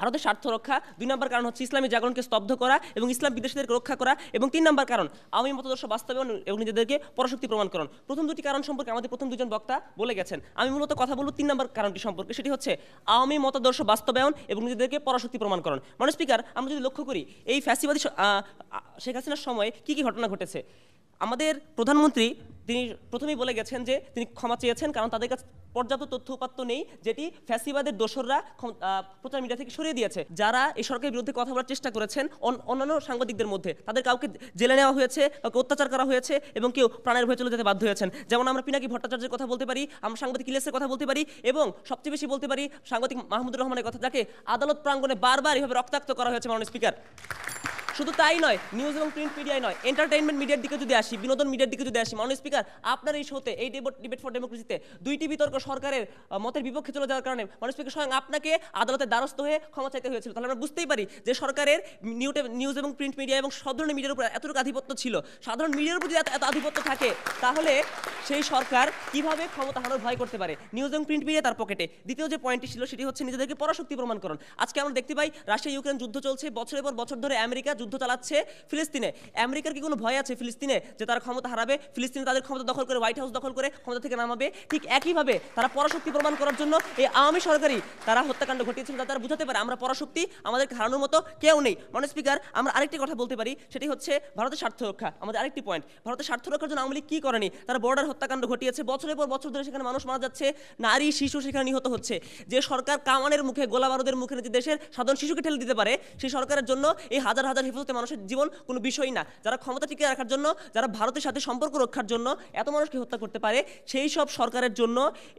[SPEAKER 7] ভারতের স্বার্থ রক্ষা, 2 নম্বর কারণ হচ্ছে ইসলামী জাগরণকে স্তব্ধ করা এবং ইসলাম বিদ্বেষীদেরকে রক্ষা করা, এবং 3 নম্বর কারণ আওয়ামী মতাদর্শ বাস্তবায়ন এবং নিজেদেরকে পরাশক্তি প্রমাণকরণ। প্রথম 2টি কারণ সম্পর্কে আমাদের প্রথম 2জন বক্তা বলে গেছেন। আমি মূলত কথা বলব 3 নম্বর কারণটি সম্পর্কে, সেটি হচ্ছে আওয়ামী মতাদর্শ বাস্তবায়ন এবং নিজেদেরকে পরাশক্তি প্রমাণকরণ। মাননীয় স্পিকার, আমরা যদি লক্ষ্য করি এই ফ্যাসিবাদী শেখ হাসিনার সময় কি কি ঘটনা ঘটেছে, আমাদের প্রধানমন্ত্রী তিনি প্রথমেই বলে গেছেন যে তিনি ক্ষমা চেয়েছেন কারণ তাদের কাছে পর্যাপ্ত তথ্য উপাত্ত নেই, যেটি ফ্যাসিবাদের দোসররা প্রচার মিডিয়া থেকে সরিয়ে দিয়েছে। যারা এই সরকারের বিরুদ্ধে কথা বলার চেষ্টা করেছেন অন্যান্য সাংবাদিকদের মধ্যে, তাদের কাউকে জেলে নেওয়া হয়েছে, কাউকে অত্যাচার করা হয়েছে এবং কেউ প্রাণের ভয়ে চলে যেতে বাধ্য হয়েছেন। যেমন আমরা পিনাকি ভট্টাচার্যের কথা বলতে পারি, আমরা সাংবাদিক ইলিয়াসের কথা বলতে পারি, এবং সবচেয়ে বেশি বলতে পারি সাংবাদিক মাহমুদুর রহমানের কথা, যাকে আদালত প্রাঙ্গণে বারবার এভাবে রক্তাক্ত করা হয়েছে মাননীয় স্পিকার। শুধু তাই নয়, নিউজ এবং প্রিন্ট মিডিয়ায় নয়, এন্টারটেইনমেন্ট মিডিয়ার দিকে যদি আসি, বিনোদন মিডিয়ার দিকে যদি আসি, মাননীয় স্পিকার, আপনার এই শোতে, এই ডিবেট ফর ডেমোক্রেসিতে 2টি বিতর্ক সরকারের মতের বিপক্ষে চলে যাওয়ার কারণে মাননীয় স্পিকার স্বয়ং আপনাকে আদালতের দ্বারস্থ হয়ে ক্ষমা চাইতে হয়েছিল। তাহলে আমরা বুঝতেই পারি যে সরকারের নিউজ এবং প্রিন্ট মিডিয়া এবং সব ধরনের মিডিয়ার উপর এতটুকু আধিপত্য ছিল। সাধারণ মিডিয়ার উপর যদি এত আধিপত্য থাকে, তাহলে সেই সরকার কিভাবে ক্ষমতা হারানোর ভয় করতে পারে? নিউজ এবং প্রিন্ট মিডিয়া তার পকেটে। দ্বিতীয় যে পয়েন্টটি ছিল সেটি হচ্ছে নিজেদেরকে পরাশক্তি প্রমাণকরণ। আজকে আমরা দেখতে পাই রাশিয়া ইউক্রেন যুদ্ধ চলছে, বছরের পর বছর ধরে আমেরিকা যুদ্ধ চালাচ্ছে ফিলিস্তিনে। আমেরিকার কি কোনো ভয় আছে ফিলিস্তিনে যে তারা ক্ষমতা হারাবে, ফিলিস্তিনে তাদের ক্ষমতা দখল করে, হোয়াইট হাউস দখল করে ক্ষমতা থেকে নামাবে? ঠিক একইভাবে তারা পরাশক্তি প্রমাণ করার জন্য এই আওয়ামী সরকারই তারা হত্যাকাণ্ড ঘটিয়েছিল, যাতে তারা বুঝাতে পারে আমরা পরাশক্তি, আমাদেরকে হারানোর মতো কেউ নেই। মাননীয় স্পিকার, আমরা আরেকটি কথা বলতে পারি, সেটি হচ্ছে ভারতের স্বার্থ রক্ষা। আমাদের আরেকটি পয়েন্ট, ভারতের স্বার্থ রক্ষার জন্য আওয়ামী লীগ কি করেনি? তারা বর্ডার হত্যাকাণ্ড ঘটিয়েছে, বছরের পর বছর ধরে সেখানে মানুষ মারা যাচ্ছে, নারী শিশু সেখানে নিহত হচ্ছে। যে সরকার কামানের মুখে, গোলা বারুদের মুখে যে দেশের সাধারণ শিশুকে ঠেলে দিতে পারে, সেই সরকারের জন্য এই হাজার হাজার হেফাজতে মানুষের জীবন কোনো বিষয় না। যারা ক্ষমতা টিকে রাখার জন্য, যারা ভারতের সাথে সম্পর্ক রক্ষার জন্য এত মানুষকে হত্যা করতে পারে, সেই সব সরকারের জন্য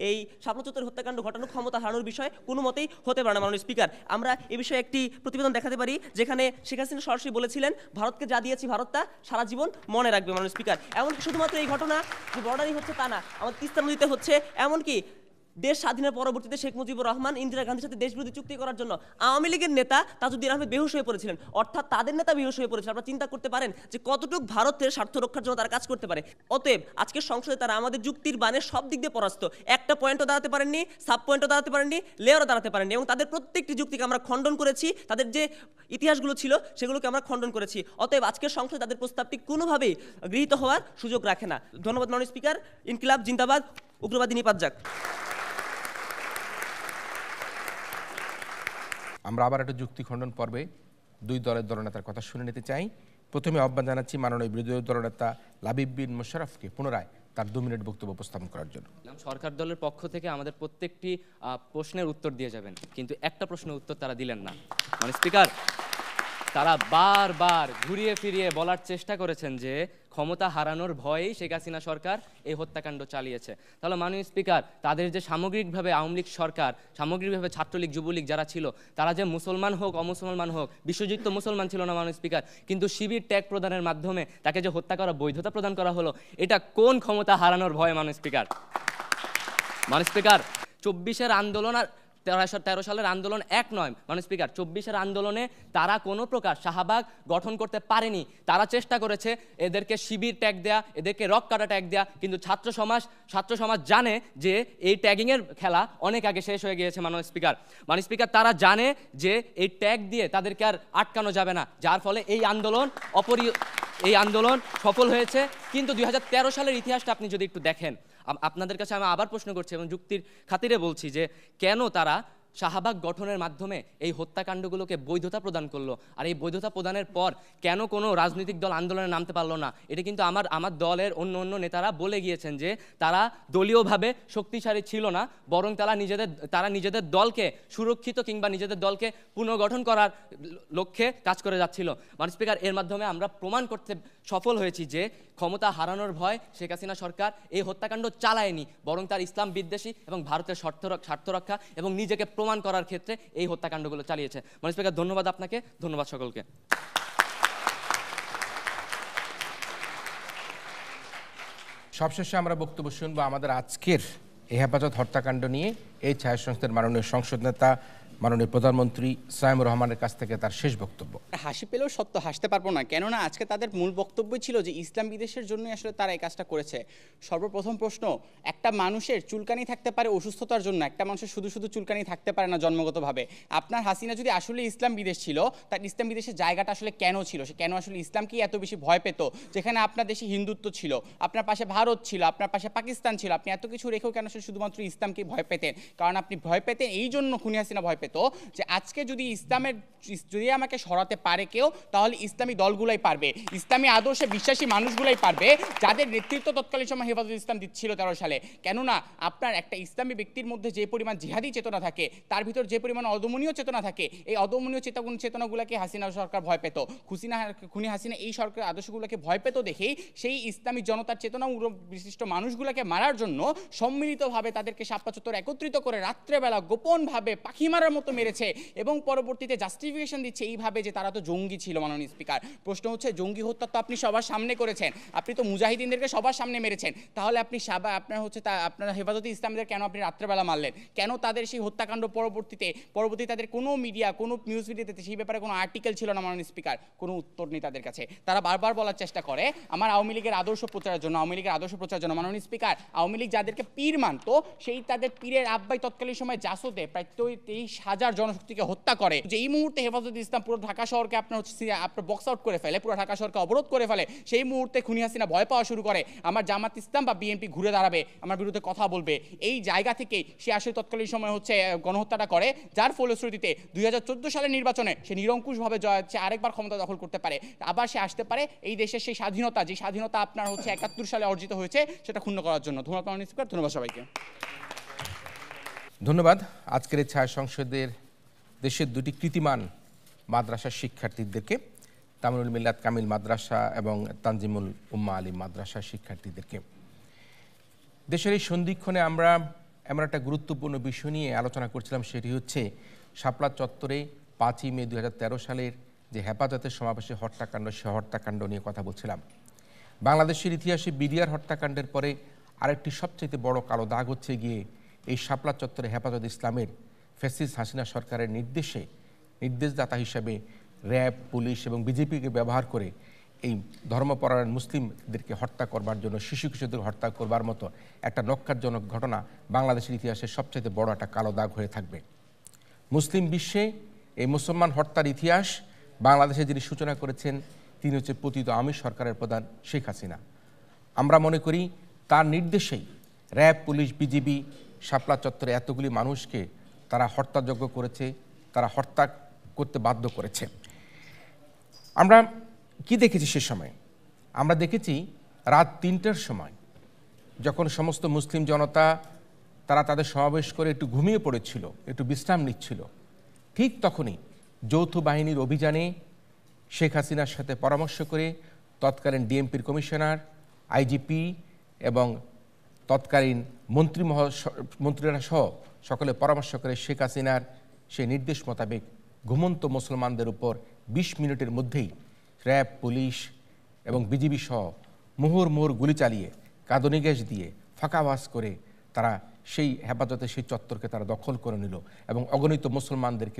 [SPEAKER 7] এই শাপলা চত্বরের হত্যাকাণ্ড ঘটানো ক্ষমতা হারানোর বিষয় কোনো মতেই হতে পারে না। মাননীয় স্পিকার, আমরা এই বিষয়ে একটি প্রতিবেদন দেখাতে পারি যেখানে শেখ হাসিনা সরাসরি বলেছিলেন ভারতকে যা দিয়েছি ভারত তা সারা জীবন মনে রাখবে। মাননীয় স্পিকার, এমনকি শুধুমাত্র এই ঘটনা যে বর্ডারই হচ্ছে তা না, আমাদের তিস্তা নদীতে হচ্ছে, এমনকি দেশ স্বাধীনের পরবর্তীতে শেখ মুজিবুর রহমান ইন্দিরা গান্ধীর সাথে দেশবিরোধী চুক্তি করার জন্য আওয়ামী লীগের নেতা তাজউদ্দিন আহমেদ বেহুশ হয়ে পড়েছিলেন, অর্থাৎ তাদের নেতা বেহুশ হয়ে পড়েছিলেন। আপনারা চিন্তা করতে পারেন যে কতটুকু ভারতের স্বার্থ রক্ষার জন্য তারা কাজ করতে পারে। অতএব আজকের সংসদে তারা আমাদের যুক্তির বানে সব দিক দিয়ে পরাস্ত, একটা পয়েন্টও দাঁড়াতে পারেননি, সাব পয়েন্টও দাঁড়াতে পারেননি, লেয়ারও দাঁড়াতে পারেননি, এবং তাদের প্রত্যেকটি যুক্তিকে আমরা খণ্ডন করেছি, তাদের যে ইতিহাসগুলো ছিল সেগুলোকে আমরা খণ্ডন করেছি। অতএব আজকের সংসদে তাদের প্রস্তাবটি কোনোভাবেই গৃহীত হওয়ার সুযোগ রাখে না। ধন্যবাদ মাননীয় স্পিকার। ইনকিলাব জিন্দাবাদ, উগ্রবাদী নিপাত যাক।
[SPEAKER 1] আমরা আবার একটা যুক্তি খণ্ডন পর্বে 2 দলের দলনেতার কথা শুনে নিতে চাই। প্রথমে আহ্বান জানাচ্ছি মাননীয় বিরোধী দলনেতা লাবিব বিন মোশাররফকে পুনরায় তার 2 মিনিট বক্তব্য উপস্থাপন করার জন্য।
[SPEAKER 3] সরকার দলের পক্ষ থেকে আমাদের প্রত্যেকটি প্রশ্নের উত্তর দিয়ে যাবেন, কিন্তু একটা প্রশ্নের উত্তর তারা দিলেন না। মানে স্পিকার, তারা বারবার ঘুরিয়ে ফিরিয়ে বলার চেষ্টা করেছেন যে ক্ষমতা হারানোর ভয়েই শেখ হাসিনা সরকার এই হত্যাকাণ্ড চালিয়েছে। তাহলে মাননীয় স্পিকার, তাদের যে সামগ্রিকভাবে আওয়ামী লীগ সরকার, সামগ্রিকভাবে ছাত্রলীগ যুবলীগ যারা ছিল, তারা যে মুসলমান হোক অমুসলমান হোক, বিশ্বজিৎ তো মুসলমান ছিল না মাননীয় স্পিকার, কিন্তু শিবির ট্যাগ প্রদানের মাধ্যমে তাকে যে হত্যা করা, বৈধতা প্রদান করা হলো, এটা কোন ক্ষমতা হারানোর ভয় মাননীয় স্পিকার? মাননীয় স্পিকার, 24-এর আন্দোলন আর 13 সালের আন্দোলন এক নয় মাননীয় স্পিকার। 24-এর আন্দোলনে তারা কোনো প্রকার শাহবাগ গঠন করতে পারেনি। তারা চেষ্টা করেছে এদেরকে শিবির ট্যাগ দেয়া, এদেরকে রক কাটা ট্যাগ দেয়া, কিন্তু ছাত্র সমাজ জানে যে এই ট্যাগিংয়ের খেলা অনেক আগে শেষ হয়ে গিয়েছে মাননীয় স্পিকার। মাননীয় স্পিকার, তারা জানে যে এই ট্যাগ দিয়ে তাদেরকে আর আটকানো যাবে না, যার ফলে এই আন্দোলন এই আন্দোলন সফল হয়েছে। কিন্তু 2013 সালের ইতিহাসটা আপনি যদি একটু দেখেন, আপনাদের কাছে আমি আবার প্রশ্ন করছি এবং যুক্তির খাতিরে বলছি যে কেন তারা শাহবাগ গঠনের মাধ্যমে এই হত্যাকাণ্ডগুলোকে বৈধতা প্রদান করলো, আর এই বৈধতা প্রদানের পর কেন কোনো রাজনৈতিক দল আন্দোলনে নামতে পারলো না? এটা কিন্তু আমার দলের অন্য নেতারা বলে গিয়েছেন যে তারা দলীয়ভাবে শক্তিশালী ছিল না, বরং তারা নিজেদের দলকে সুরক্ষিত কিংবা নিজেদের দলকে পুনর্গঠন করার লক্ষ্যে কাজ করে যাচ্ছিল। মাননীয় স্পিকার, এর মাধ্যমে আমরা প্রমাণ করতে সফল হয়েছি যে ক্ষমতা হারানোর ভয় শেখ হাসিনা সরকার এই হত্যাকাণ্ড চালায়নি, বরং তার ইসলাম বিদ্বেষী এবং ভারতের স্বার্থ রক্ষা এবং নিজেকে প্রমাণ করার ক্ষেত্রে এই হত্যাকাণ্ডগুলো চালিয়েছে। মাননীয় স্পিকার, ধন্যবাদ আপনাকে, ধন্যবাদ সকলকে।
[SPEAKER 1] সবশেষে আমরা বক্তব্য শুনবো আমাদের আজকের এই হেফাজত হত্যাকাণ্ড নিয়ে এই ছায়া সংস্থার মাননীয় সংসদ নেতা মাননীয় প্রধানমন্ত্রী সাইমুর রহমানের কাছ থেকে তার শেষ বক্তব্য।
[SPEAKER 2] হাসি পেলেও সত্য হাসতে পারবো না, কেননা আজকে তাদের মূল বক্তব্যই ছিল যে ইসলাম বিদেশের জন্যই আসলে তারা এই কাজটা করেছে। সর্বপ্রথম প্রশ্ন, একটা মানুষের চুলকানি থাকতে পারে অসুস্থতার জন্য, একটা মানুষের শুধু চুলকানি থাকতে পারে না জন্মগতভাবে। আপনার হাসিনা যদি আসলে ইসলাম বিদেশ ছিল, তার ইসলাম বিদেশের জায়গাটা আসলে কেন ছিল, সে কেন আসলে ইসলামকেই এত বেশি ভয় পেত, যেখানে আপনার দেশে হিন্দুত্ব ছিল, আপনার পাশে ভারত ছিল, আপনার পাশে পাকিস্তান ছিল, আপনি এত কিছু রেখেও কেন সে শুধুমাত্র ইসলামকেই ভয় পেতেন? কারণ আপনি ভয় পেতেন এই জন্য, খুনি হাসিনা ভয় পেত যে আজকে যদি আমাকে সরাতে পারে কেউ, তাহলে ইসলামী দলগুলাই পারবে, ইসলামী আদর্শে বিশ্বাসী মানুষগুলাই পারবে, যাদের নেতৃত্ব তৎকালীন সময় হেফাজত ইসলাম দিচ্ছিল 13 সালে। কেননা আপনার একটা ইসলামী ব্যক্তির মধ্যে যে পরিমাণ জিহাদি চেতনা থাকে, তার ভিতর যে পরিমাণ অদমনীয় চেতনা থাকে, এই অদমনীয় চেতনাগুলোকে হাসিনা সরকার ভয় পেত। খুনি হাসিনা এই সরকার আদর্শগুলোকে ভয় পেত দেখেই সেই ইসলামী জনতার চেতনা বিশিষ্ট মানুষগুলোকে মারার জন্য সম্মিলিতভাবে তাদেরকে শাপলা চত্বর একত্রিত করে রাত্রেবেলা গোপনভাবে পাখি মারার মতো মেরেছে এবং পরবর্তীতে জাস্টিফিকেশন দিচ্ছে এইভাবে যে তারা তো জঙ্গি ছিল। মাননীয় স্পিকার, প্রশ্ন হচ্ছে, জঙ্গি হত্যা তো আপনি সবার সামনে করেছেন, আপনি তো মুজাহিদিনদেরকে সবার সামনে মেরেছেন, তাহলে আপনি আপনার হেফাজতে ইসলামীদের কেন আপনি রাত্রেবেলা মারলেন? কেন তাদের সেই হত্যাকাণ্ড পরবর্তীতে তাদের কোনো মিডিয়া, কোনো নিউজ মিডিয়াতে সেই ব্যাপারে কোনো আর্টিকেল ছিল না? মাননীয় স্পিকার, কোনো উত্তর নেই তাদের কাছে। তারা বারবার বলার চেষ্টা করে আমার আওয়ামী লীগের আদর্শ প্রচারের জন্য, মাননীয় স্পিকার, আওয়ামী লীগ যাদেরকে পীর মানত, সেই তাদের পীরের আব্বাই তৎকালীন সময় জাসদে প্রায় 23,000 জনশক্তিকে হত্যা করে। যে এই মুহূর্তে হেফাজত ইসলাম পুরো ঢাকা শহরকে আপনার বক্স আউট করে ফেলে, পুরো ঢাকা শহরকে অবরোধ করে ফেলে, সেই মুহূর্তে খুনি হাসিনা ভয় পাওয়া শুরু করে আমার জামাত ইসলাম বা বিএনপি ঘুরে দাঁড়াবে, আমার বিরুদ্ধে কথা বলবে। এই জায়গা থেকেই সে আসলে তৎকালীন সময় গণহত্যাটা করে, যার ফলশ্রুতিতে 2014 সালের নির্বাচনে সে নিরঙ্কুশভাবে সে আরেকবার ক্ষমতা দখল করতে পারে, আবার সে আসতে পারে এই দেশের সেই স্বাধীনতা, যে স্বাধীনতা আপনার 71 সালে অর্জিত হয়েছে, সেটা ক্ষুণ্ণ করার জন্য। ধন্যবাদ মাননীয় স্পিকার, ধন্যবাদ সবাইকে।
[SPEAKER 1] ধন্যবাদ। আজকের এই ছায়া সংসদের দেশের দুটি কৃতিমান মাদ্রাসার শিক্ষার্থীদেরকে, তামিনুল মিল্লাত কামিল মাদ্রাসা এবং তানজিমুল উম্মা আলী মাদ্রাসার শিক্ষার্থীদেরকে। দেশের এই সন্ধিক্ষণে আমরা এমন একটা গুরুত্বপূর্ণ বিষয় নিয়ে আলোচনা করছিলাম, সেটি হচ্ছে শাপলা চত্বরে 5ই মে 2013 সালের যে হেফাজতের সমাবেশে হত্যাকাণ্ড, সে হত্যাকাণ্ড নিয়ে কথা বলছিলাম। বাংলাদেশের ইতিহাসে বিডিআর হত্যাকাণ্ডের পরে আরেকটি সবচেয়ে বড় কালো দাগ হচ্ছে গিয়ে এই শাপলা চত্বরে হেফাজত ইসলামের ফ্যাসিস্ট হাসিনা সরকারের নির্দেশদাতা হিসেবে র্যাব, পুলিশ এবং বিজেপিকে ব্যবহার করে এই ধর্মপরায়ণ মুসলিমদেরকে হত্যা করবার জন্য, শিশু কিশোরদের হত্যা করবার মতো একটা নক্কারজনক ঘটনা বাংলাদেশের ইতিহাসে সবচেয়ে বড় একটা কালো দাগ হয়ে থাকবে। মুসলিম বিশ্বে এই মুসলমান হত্যার ইতিহাস বাংলাদেশে যিনি সূচনা করেছেন, তিনি হচ্ছে পতিত আওয়ামী সরকারের প্রধান শেখ হাসিনা। আমরা মনে করি তার নির্দেশেই র্যাব, পুলিশ, বিজিবি শাপলা চত্বরে এতগুলি মানুষকে তারা হত্যাযজ্ঞ করেছে, তারা হত্যা করতে বাধ্য করেছে। আমরা কি দেখেছি সে সময়? আমরা দেখেছি রাত 3টার সময় যখন সমস্ত মুসলিম জনতা তারা তাদের সমাবেশ করে একটু ঘুমিয়ে পড়েছিল, একটু বিশ্রাম নিচ্ছিল, ঠিক তখনই যৌথ বাহিনীর অভিযানে শেখ হাসিনার সাথে পরামর্শ করে তৎকালীন ডিএমপির কমিশনার, আইজিপি এবং তৎকালীন মন্ত্রীরা সহ সকলে পরামর্শ করে শেখ হাসিনার সেই নির্দেশ মোতাবেক ঘুমন্ত মুসলমানদের উপর 20 মিনিটের মধ্যেই র্যাব, পুলিশ এবং বিজিবি সহ মুহুর্মুহুর গুলি চালিয়ে, কাঁদনি গ্যাস দিয়ে ফাঁকাবাস করে তারা সেই হেফাজতে সেই চত্বরকে তারা দখল করে নিল এবং অগণিত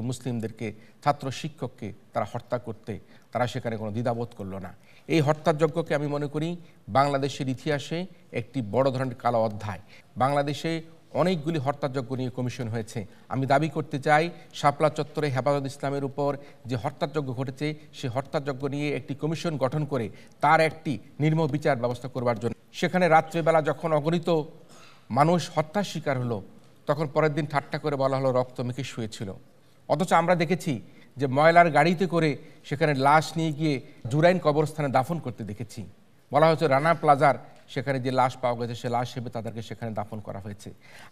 [SPEAKER 1] মুসলিমদেরকে, ছাত্র শিক্ষককে তারা হত্যা করতে তারা সেখানে কোনো দ্বিধাবোধ করলো না। এই হত্যাযজ্ঞকে আমি মনে করি বাংলাদেশের ইতিহাসে একটি বড় ধরনের কালো অধ্যায়। বাংলাদেশে অনেকগুলি হত্যাযজ্ঞ নিয়ে কমিশন হয়েছে। আমি দাবি করতে চাই শাপলা চত্বরে হেফাজত ইসলামের উপর যে হত্যাযজ্ঞ ঘটেছে সেই হত্যাযজ্ঞ নিয়ে একটি কমিশন গঠন করে তার একটি নির্মম বিচার ব্যবস্থা করবার জন্য। সেখানে রাত্রেবেলা যখন অগণিত মানুষ হত্যার শিকার হলো তখন পরের দিন ঠাট্টা করে বলা হলো রক্ত মেখে শুয়েছিল, অথচ আমরা দেখেছি যে ময়লার গাড়িতে করে সেখানে লাশ নিয়ে গিয়ে জুরাইন কবরস্থানে দাফন করতে দেখেছি। বলা হচ্ছে রানা প্লাজার সেখানে যে লাশ পাওয়া গেছে সে লাশ হিসেবে তাদেরকে সেখানে দাফন করা হয়েছে।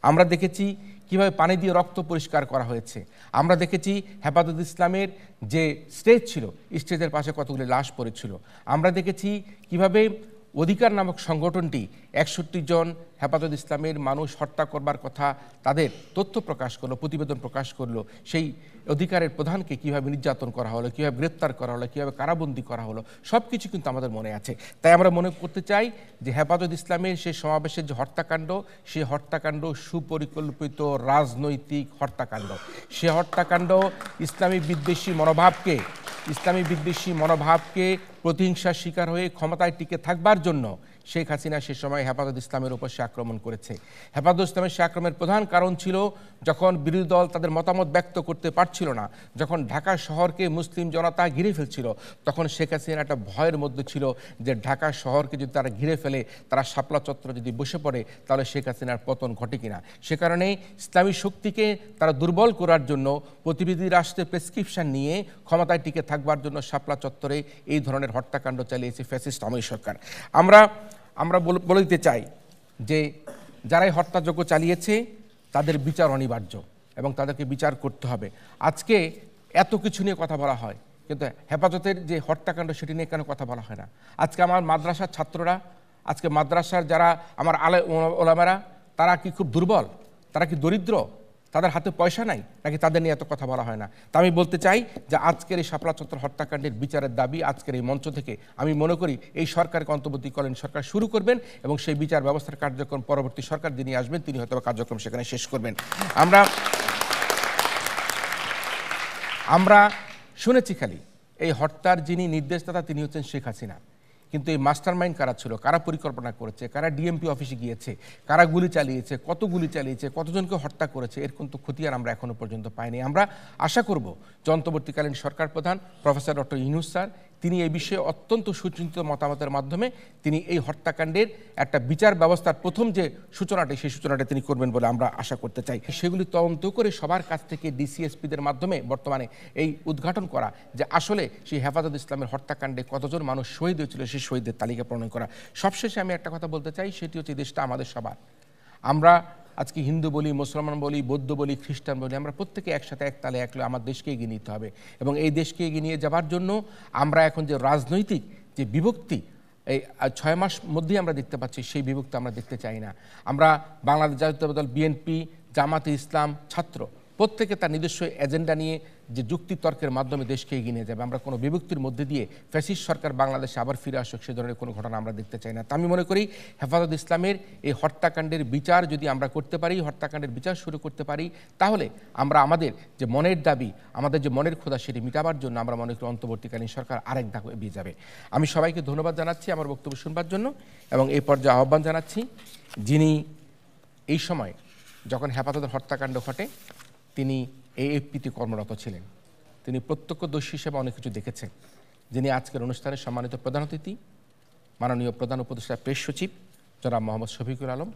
[SPEAKER 1] আমরা দেখেছি কিভাবে পানি দিয়ে রক্ত পরিষ্কার করা হয়েছে। আমরা দেখেছি হেফাজত ইসলামের যে স্টেজ ছিল স্টেজের পাশে কতগুলি লাশ পড়েছিল। আমরা দেখেছি কিভাবে অধিকার নামক সংগঠনটি 61 জন হেফাজত ইসলামের মানুষ হত্যা করবার কথা তাদের তথ্য প্রকাশ করলো, প্রতিবেদন প্রকাশ করলো। সেই অধিকারের প্রধানকে কীভাবে নির্যাতন করা হলো, কীভাবে গ্রেপ্তার করা হলো, কীভাবে কারাবন্দী করা হলো, সব কিছু কিন্তু আমাদের মনে আছে। তাই আমরা মনে করতে চাই যে হেফাজত ইসলামের সেই সমাবেশের যে হত্যাকাণ্ড, সেই হত্যাকাণ্ড সুপরিকল্পিত রাজনৈতিক হত্যাকাণ্ড। সে হত্যাকাণ্ড ইসলামী বিদ্বেষী মনোভাবকে প্রতিহিংসার শিকার হয়ে ক্ষমতায় টিকে থাকবার জন্য শেখ হাসিনা সে সময় হেফাজত ইসলামের উপর সে আক্রমণ করেছে। হেফাজত ইসলামের সে আক্রমণের প্রধান কারণ ছিল যখন বিরোধী দল তাদের মতামত ব্যক্ত করতে পারছিল না, যখন ঢাকা শহরকে মুসলিম জনতা ঘিরে ফেলছিল, তখন শেখ হাসিনা একটা ভয়ের মধ্যে ছিল যে ঢাকা শহরকে যদি তারা ঘিরে ফেলে, তারা শাপলা চত্বরে যদি বসে পড়ে, তাহলে শেখ হাসিনার পতন ঘটে কিনা। সে কারণে ইসলামী শক্তিকে তারা দুর্বল করার জন্য প্রতিবেদী রাষ্ট্রের প্রেসক্রিপশন নিয়ে ক্ষমতায় টিকে থাকবার জন্য শাপলা চত্বরে এই ধরনের হত্যাকাণ্ড চালিয়েছে ফ্যাসিস্ট আওয়ামী সরকার। আমরা বলে দিতে চাই যে যারা এই হত্যাযজ্ঞ চালিয়েছে তাদের বিচার অনিবার্য এবং তাদেরকে বিচার করতে হবে। আজকে এত কিছু নিয়ে কথা বলা হয়, কিন্তু হেফাজতের যে হত্যাকাণ্ড সেটি নিয়ে কেন কথা বলা হয় না? আজকে আমার মাদ্রাসার ছাত্ররা, আজকে মাদ্রাসার যারা আমার ওলামারা, তারা কি খুব দুর্বল? তারা কি দরিদ্র? তাদের হাতে পয়সা নাই নাকি তাদের নিয়ে এত কথা বলা হয় না? তা আমি বলতে চাই যে আজকের এই শাপলা চত্বর হত্যাকাণ্ডের বিচারের দাবি আজকের এই মঞ্চ থেকে আমি মনে করি এই সরকারকে অন্তর্বর্তীকালীন সরকার শুরু করবেন এবং সেই বিচার ব্যবস্থার কার্যক্রম পরবর্তী সরকার যিনি আসবেন তিনি হয়তো কার্যক্রম সেখানে শেষ করবেন। আমরা শুনেছি খালি এই হত্যার যিনি নির্দেশদাতা তিনি হচ্ছেন শেখ হাসিনা, কিন্তু এই মাস্টার মাইন্ড কারা ছিল, কারা পরিকল্পনা করেছে, কারা ডিএমপি অফিসে গিয়েছে, কারা গুলি চালিয়েছে, কত গুলি চালিয়েছে, কতজনকে হত্যা করেছে, এর কিন্তু খতিয়ান আমরা এখনো পর্যন্ত পাইনি। আমরা আশা করব যে অন্তর্বর্তীকালীন সরকার প্রধান প্রফেসর ডক্টর ইউনূস স্যার তিনি এই বিষয়ে অত্যন্ত সুচিন্তিত মতামতের মাধ্যমে তিনি এই হত্যাকাণ্ডের একটা বিচার ব্যবস্থার প্রথম যে সূচনাটি সেই সূচনাটা তিনি করবেন বলে আমরা আশা করতে চাই। সেগুলি তদন্ত করে সবার কাছ থেকে ডিসিএসপিদের মাধ্যমে বর্তমানে এই উদ্ঘাটন করা যে আসলে সেই হেফাজত ইসলামের হত্যাকাণ্ডে কতজন মানুষ শহীদ হয়েছিল সেই শহীদদের তালিকা প্রণয়ন করা। সবশেষে আমি একটা কথা বলতে চাই, সেটি হচ্ছে দেশটা আমাদের সবার। আমরা আজকে হিন্দু বলি, মুসলমান বলি, বৌদ্ধ বলি, খ্রিস্টান বলি, আমরা প্রত্যেকে একসাথে এক তালে এক আমার দেশকে এগিয়ে নিতে হবে এবং এই দেশকে এগিয়ে নিয়ে যাবার জন্য আমরা এখন যে রাজনৈতিক যে বিভক্তি এই 6 মাস মধ্যেই আমরা দেখতে পাচ্ছি, সেই বিভক্তি আমরা দেখতে চাই না। আমরা বাংলাদেশ জাতীয়তাবাদী দল, বিএনপি, জামাতে ইসলাম, ছাত্র প্রত্যেকে তার নিজস্ব এজেন্ডা নিয়ে যে যুক্তিতর্কের মাধ্যমে দেশকে এগিয়ে নিয়ে যাবে। আমরা কোনো বিভক্তির মধ্যে দিয়ে ফ্যাসিস্ট সরকার বাংলাদেশে আবার ফিরে আসুক সে ধরনের কোনো ঘটনা আমরা দেখতে চাই না। তা আমি মনে করি হেফাজত ইসলামের এই হত্যাকাণ্ডের বিচার যদি আমরা করতে পারি, হত্যাকাণ্ডের বিচার শুরু করতে পারি, তাহলে আমরা আমাদের যে মনের দাবি, আমাদের যে মনের ক্ষুধা সেটি মিটাবার জন্য আমরা মনে করি অন্তর্বর্তীকালীন সরকার আরেক ধাপ এগিয়ে যাবে। আমি সবাইকে ধন্যবাদ জানাচ্ছি আমার বক্তব্য শুনবার জন্য এবং এই পর্যায়ে আহ্বান জানাচ্ছি যিনি এই সময় যখন হেফাজতের হত্যাকাণ্ড ঘটে তিনি এএফপিতে কর্মরত ছিলেন, তিনি প্রত্যক্ষদর্শী হিসেবে অনেক কিছু দেখেছেন, যিনি আজকের অনুষ্ঠানে সম্মানিত প্রধান অতিথি মাননীয় প্রধান উপদেষ্টা প্রেস সচিব জনাব মোহাম্মদ শফিকুল আলম।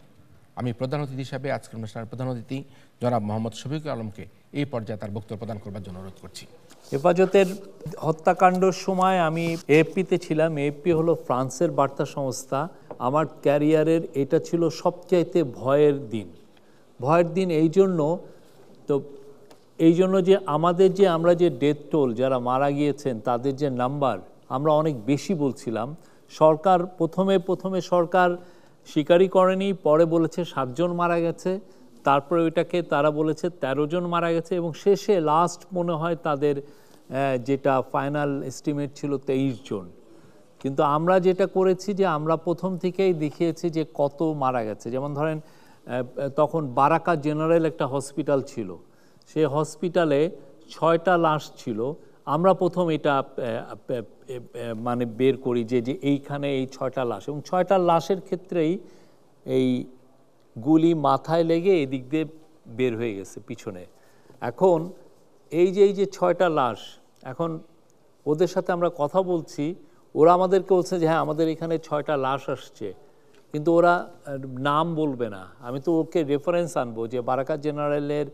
[SPEAKER 1] আমি প্রধান অতিথি হিসাবে আজকের অনুষ্ঠানের প্রধান অতিথি জনাব মোহাম্মদ শফিকুল আলমকে এই পর্যায়ে তার বক্তব্য প্রদান করবার জন্য অনুরোধ করছি।
[SPEAKER 8] হেফাজতের হত্যাকাণ্ডের সময় আমি এএফপিতে ছিলাম। এএফপি হলো ফ্রান্সের বার্তা সংস্থা। আমার ক্যারিয়ারের এটা ছিল সবচাইতে ভয়ের দিন এই জন্য যে আমরা যে ডেথ টোল যারা মারা গিয়েছেন তাদের যে নাম্বার আমরা অনেক বেশি বলছিলাম। সরকার প্রথমে সরকার স্বীকারই করেনি, পরে বলেছে 7 জন মারা গেছে, তারপরে ওইটাকে তারা বলেছে 13 জন মারা গেছে এবং শেষে লাস্ট মনে হয় তাদের যেটা ফাইনাল এস্টিমেট ছিল 23 জন। কিন্তু আমরা যেটা করেছি যে আমরা প্রথম থেকেই দেখিয়েছি যে কত মারা গেছে। যেমন ধরেন তখন বারাকা জেনারেল একটা হসপিটাল ছিল, সেই হসপিটালে 6টা লাশ ছিল। আমরা প্রথম এটা মানে বের করি যে এইখানে এই 6টা লাশ এবং 6টা লাশের ক্ষেত্রেই এই গুলি মাথায় লেগে এদিক দিয়ে বের হয়ে গেছে পিছনে। এখন এই যে 6টা লাশ, এখন ওদের সাথে আমরা কথা বলছি, ওরা আমাদেরকে বলছে যে হ্যাঁ আমাদের এখানে 6টা লাশ আসছে, কিন্তু ওরা নাম বলবে না। আমি তো ওকে রেফারেন্স আনবো যে বারাকাত জেনারেলের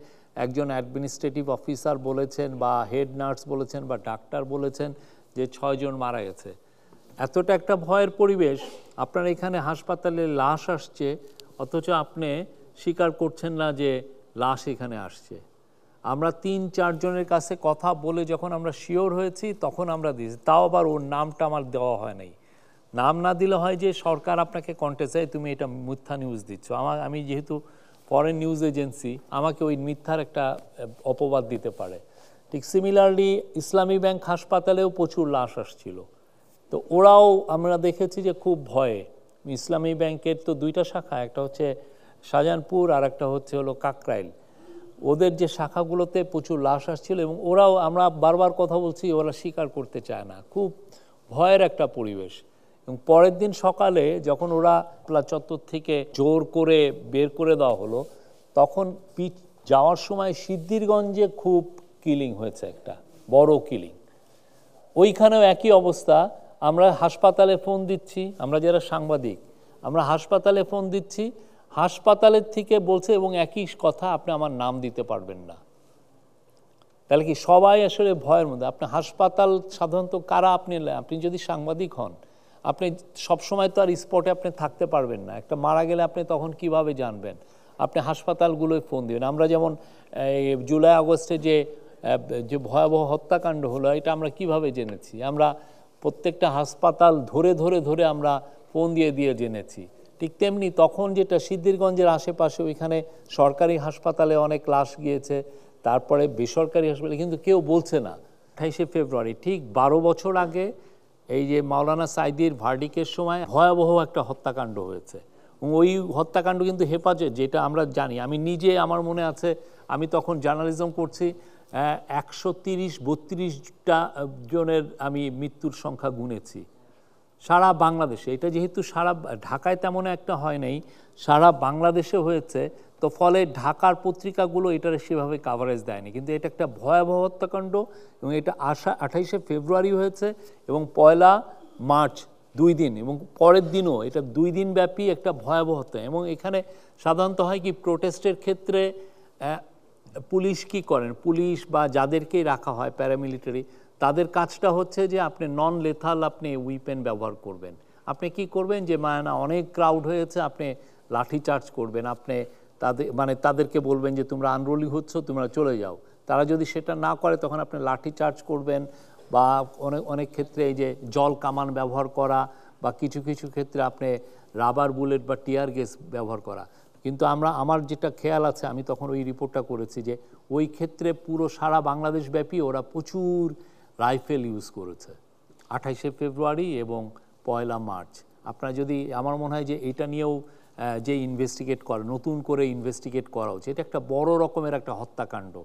[SPEAKER 8] একজন অ্যাডমিনিস্ট্রেটিভ অফিসার বলেছেন বা হেড নার্স বলেছেন বা ডাক্তার বলেছেন যে 6 জন মারা গেছে। এতটা একটা ভয়ের পরিবেশ, আপনার এখানে হাসপাতালে লাশ আসছে অথচ আপনি স্বীকার করছেন না যে লাশ এখানে আসছে। আমরা 3-4 জনের কাছে কথা বলে যখন আমরা শিওর হয়েছি তখন আমরা দিয়েছি, তাও আবার ওর নামটা আমার দেওয়া হয় নাই। নাম না দিলে হয় যে সরকার আপনাকে কন্টেস্ট দেয়, তুমি এটা মিথ্যা নিউজ দিচ্ছ। আমি যেহেতু ফরেন নিউজ এজেন্সি, আমাকে ওই মিথ্যার একটা অপবাদ দিতে পারে। ঠিক সিমিলারলি ইসলামী ব্যাংক হাসপাতালেও প্রচুর লাশ আসছিল, তো ওরাও আমরা দেখেছি যে খুব ভয়ে। ইসলামী ব্যাংকের তো 2টা শাখা, একটা হচ্ছে শাহজাহানপুর আর একটা হচ্ছে হলো কাকরাইল। ওদের যে শাখাগুলোতে প্রচুর লাশ আসছিল এবং ওরাও, আমরা বারবার কথা বলছি, ওরা স্বীকার করতে চায় না। খুব ভয়ের একটা পরিবেশ। এবং পরের দিন সকালে যখন ওরা প্লা চত্বর থেকে জোর করে বের করে দেওয়া হলো, তখন যাওয়ার সময় সিদ্ধিরগঞ্জে খুব কিলিং হয়েছে, একটা বড় কিলিং। ওইখানেও একই অবস্থা। আমরা হাসপাতালে ফোন দিচ্ছি, আমরা যারা সাংবাদিক, আমরা হাসপাতালে ফোন দিচ্ছি, হাসপাতালের থেকে বলছে এবং একই কথা, আপনি আমার নাম দিতে পারবেন না। তাহলে কি সবাই আসলে ভয়ের মধ্যে? আপনি হাসপাতাল সাধারণত কারা, আপনি যদি সাংবাদিক হন, আপনি সবসময় তো আর স্পটে আপনি থাকতে পারবেন না। একটা মারা গেলে আপনি তখন কিভাবে জানবেন? আপনি হাসপাতালগুলোয় ফোন দিবেন। আমরা যেমন জুলাই আগস্টে যে ভয়াবহ হত্যাকাণ্ড হলো, এটা আমরা কিভাবে জেনেছি? আমরা প্রত্যেকটা হাসপাতাল ধরে আমরা ফোন দিয়ে জেনেছি। ঠিক তেমনি তখন যেটা সিদ্ধিরগঞ্জের আশেপাশে, ওইখানে সরকারি হাসপাতালে অনেক লাশ গিয়েছে, তারপরে বেসরকারি হাসপাতালে, কিন্তু কেউ বলছে না। 28শে ফেব্রুয়ারি, ঠিক 12 বছর আগে, এই যে মাওলানা সাইদির ভার্ডিকের সময় ভয়াবহ একটা হত্যাকাণ্ড হয়েছে। ওই হত্যাকাণ্ড কিন্তু হেফাজত, যেটা আমরা জানি, আমি নিজে, আমার মনে আছে, আমি তখন জার্নালিজম করছি, 130-32টা জনের আমি মৃত্যুর সংখ্যা গুনেছি সারা বাংলাদেশে। এটা যেহেতু সারা ঢাকায় তেমন একটা হয় নাই, সারা বাংলাদেশে হয়েছে, তো ফলে ঢাকার পত্রিকাগুলো এটার সেভাবে কাভারেজ দেয়নি। কিন্তু এটা একটা ভয়াবহ হত্যাকাণ্ড এবং এটা 28শে ফেব্রুয়ারি হয়েছে এবং 1 মার্চ, 2 দিন, এবং পরের দিনও, এটা 2 দিন ব্যাপী একটা ভয়াবহ হত্যা। এবং এখানে সাধারণত হয় কি, প্রোটেস্টের ক্ষেত্রে পুলিশ কি করেন, পুলিশ বা যাদেরকেই রাখা হয় প্যারামিলিটারি, তাদের কাজটা হচ্ছে যে আপনি নন লেথাল আপনি উইপেন ব্যবহার করবেন। আপনি কি করবেন যে অনেক ক্রাউড হয়েছে, আপনি লাঠি চার্জ করবেন, আপনি তাদেরকে বলবেন যে তোমরা আনরোলি হচ্ছ, তোমরা চলে যাও। তারা যদি সেটা না করে তখন আপনি লাঠি চার্জ করবেন, বা অনেক ক্ষেত্রে এই যে জল কামান ব্যবহার করা, বা কিছু ক্ষেত্রে আপনি রাবার বুলেট বা টিয়ার গ্যাস ব্যবহার করা। কিন্তু আমার যেটা খেয়াল আছে, আমি তখন ওই রিপোর্টটা করেছি যে ওই ক্ষেত্রে পুরো সারা বাংলাদেশ ব্যাপী ওরা প্রচুর রাইফেল ইউজ করেছে 28শে ফেব্রুয়ারি এবং 1 মার্চ। আপনারা যদি, আমার মনে হয় যে এটা নিয়েও যে ইনভেস্টিগেট করে, নতুন করে ইনভেস্টিগেট করা উচিত। এটা একটা বড় রকমের একটা হত্যাকাণ্ড।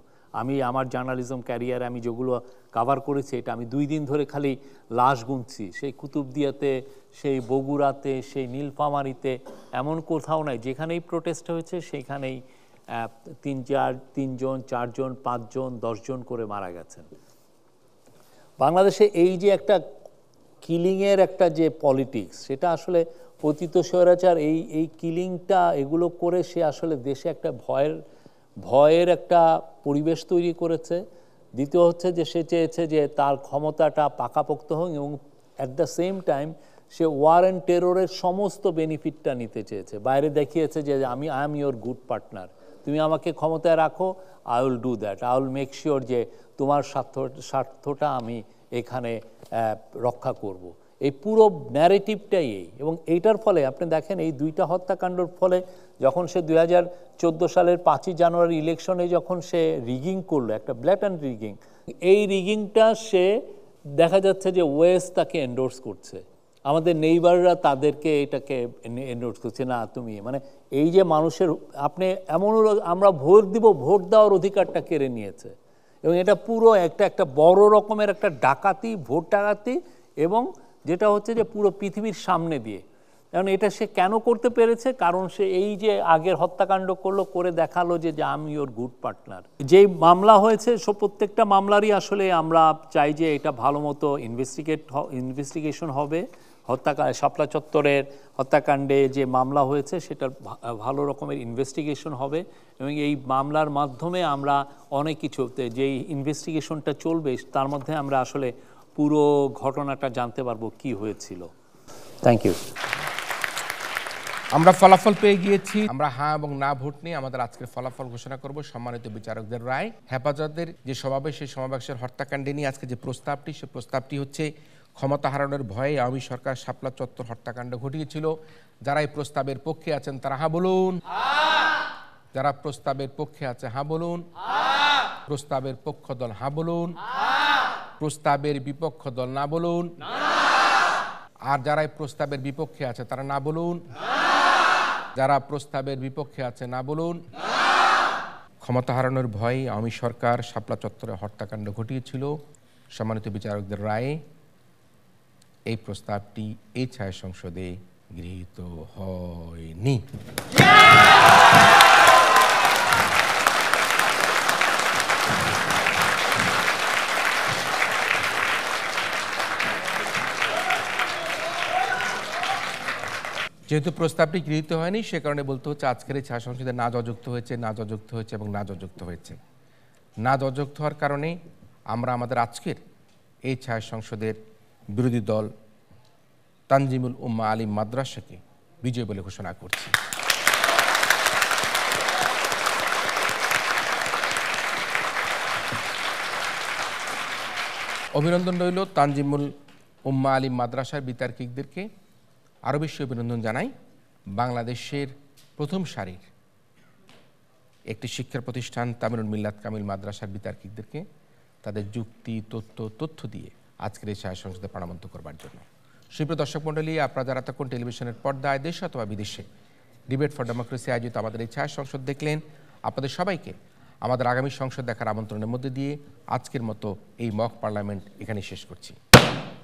[SPEAKER 8] আমি আমার জার্নালিজম ক্যারিয়ারে আমি যেগুলো কাভার করেছি, এটা আমি 2 দিন ধরে খালি লাশ গুনছি। সেই কুতুবদিয়াতে, সেই বগুড়াতে, সেই নীলফামারীতে, এমন কোথাও নাই যেখানেই প্রোটেস্ট হয়েছে সেইখানেই 3 জন, 4 জন, 5 জন, 10 জন করে মারা গেছেন। বাংলাদেশে এই যে একটা কিলিংয়ের একটা যে পলিটিক্স, সেটা আসলে পতিত স্বৈরাচার এই কিলিংটা এগুলো করে সে আসলে দেশে একটা ভয়ের একটা পরিবেশ তৈরি করেছে। দ্বিতীয় হচ্ছে যে সে চেয়েছে যে তার ক্ষমতাটা পাকাপোক্ত হোক এবং অ্যাট দ্য সেম টাইম সে ওয়ার অ্যান্ড টেররের সমস্ত বেনিফিটটা নিতে চেয়েছে। বাইরে দেখিয়েছে যে I am your good partner, তুমি আমাকে ক্ষমতায় রাখো, I will do that, I will make sure যে তোমার স্বার্থটা আমি এখানে রক্ষা করব। এই পুরো ন্যারেটিভটাই এবং এইটার ফলে আপনি দেখেন এই 2টা হত্যাকাণ্ডর ফলে যখন সে 2014 সালের 5ই জানুয়ারি ইলেকশনে যখন সে রিগিং করলো, একটা ব্ল্যাটান্ট রিগিং, এই রিগিংটা সে দেখা যাচ্ছে যে ওয়েস্ট তাকে এন্ডোর্স করছে, আমাদের নেইবাররা তাদেরকে এটাকে এন্ডোর্স করছে, না তুমি এই যে মানুষের আপনি এমন আমরা ভোট দিব, ভোট দেওয়ার অধিকারটা কেড়ে নিয়েছে। এবং এটা পুরো একটা বড় রকমের একটা ডাকাতি, ভোট ডাকাতি, এবং যেটা হচ্ছে যে পুরো পৃথিবীর সামনে দিয়ে। কারণ এটা সে কেন করতে পেরেছে, কারণ সে এই যে আগের হত্যাকাণ্ড করলো, করে দেখালো যে আমি ওর গুড পার্টনার। যেই মামলা হয়েছে প্রত্যেকটা মামলারই আসলে আমরা চাই যে এটা ভালো মতো ইনভেস্টিগেশন হবে। শাপলা চত্বরের হত্যাকাণ্ডে যে মামলা হয়েছে সেটার ভালো রকমের ইনভেস্টিগেশন হবে এবং এই মামলার মাধ্যমে আমরা অনেক কিছু, যেই ইনভেস্টিগেশনটা চলবে তার মধ্যে আমরা আসলে পুরো ঘটনাটা জানতে পারবো কি হয়েছিল। Thank you.
[SPEAKER 1] আমরা ফলাফল পেয়ে গিয়েছি। আমরা হ্যাঁ এবং না ভোট নিয়ে আমাদের আজকের ফলাফল ঘোষণা করব সম্মানিত বিচারকদের রায়। হেফাজতের যে সমাবেশ, সেই সমাবেশের হত্যাকাণ্ডে নিয়ে আজকে যে প্রস্তাবটি, সে প্রস্তাবটি হচ্ছে ক্ষমতা হারানোর ভয়ে আওয়ামী সরকার শাপলা চত্বর হত্যাকাণ্ড ঘটিয়েছিল। যারা এই প্রস্তাবের পক্ষে আছেন তারা হ্যাঁ বলুন। যারা প্রস্তাবের পক্ষে আছে হ্যাঁ বলুন। প্রস্তাবের পক্ষ দল হ্যাঁ বলুন। প্রস্তাবের বিপক্ষ দল না বলুন। আর যারা এই প্রস্তাবের বিপক্ষে আছে তারা না বলুন। যারা প্রস্তাবের বিপক্ষে আছে না বলুন। ক্ষমতা হারানোর ভয়ে আওয়ামী সরকার শাপলা চত্বরে হত্যাকাণ্ড ঘটিয়েছিল। সম্মানিত বিচারকদের রায়ে এই প্রস্তাবটি এই ছায়া সংসদে গৃহীত হয়নি। যেহেতু প্রস্তাবটি গৃহীত হয়নি, সে কারণে বলতে হচ্ছে আজকের এই ছায়া সংসদে না যুক্ত হয়েছে, না যুক্ত হয়েছে এবং না যুক্ত হয়েছে। না যুক্ত হওয়ার কারণে আমরা আমাদের আজকের এই ছায়া সংসদের বিরোধী দল তানজিমুল উম্মা আলিম মাদ্রাসাকে বিজয় বলে ঘোষণা করছি। অভিনন্দন রইল তানজিমুল উম্মা আলিম মাদ্রাসার বিতার্কিকদেরকে। আরও বেশি অভিনন্দন জানাই বাংলাদেশের প্রথম সারির একটি শিক্ষা প্রতিষ্ঠান তামিলুল মিল্লাত কামিল মাদ্রাসার বিতার্কিকদেরকে তাদের যুক্তি, তথ্য দিয়ে আজকের এই ছায়া সংসদে প্রাণবন্ত করবার জন্য। সুপ্রিয় দর্শক মণ্ডলী, আপনারা যারা তখন টেলিভিশনের পর্দায় দেশে অথবা বিদেশে ডিবেট ফর ডেমোক্রেসি আয়োজিত আমাদের এই ছায়া সংসদ দেখলেন, আপনাদের সবাইকে আমাদের আগামী সংসদ দেখার আমন্ত্রণের মধ্যে দিয়ে আজকের মতো এই মক পার্লামেন্ট এখানে শেষ করছি।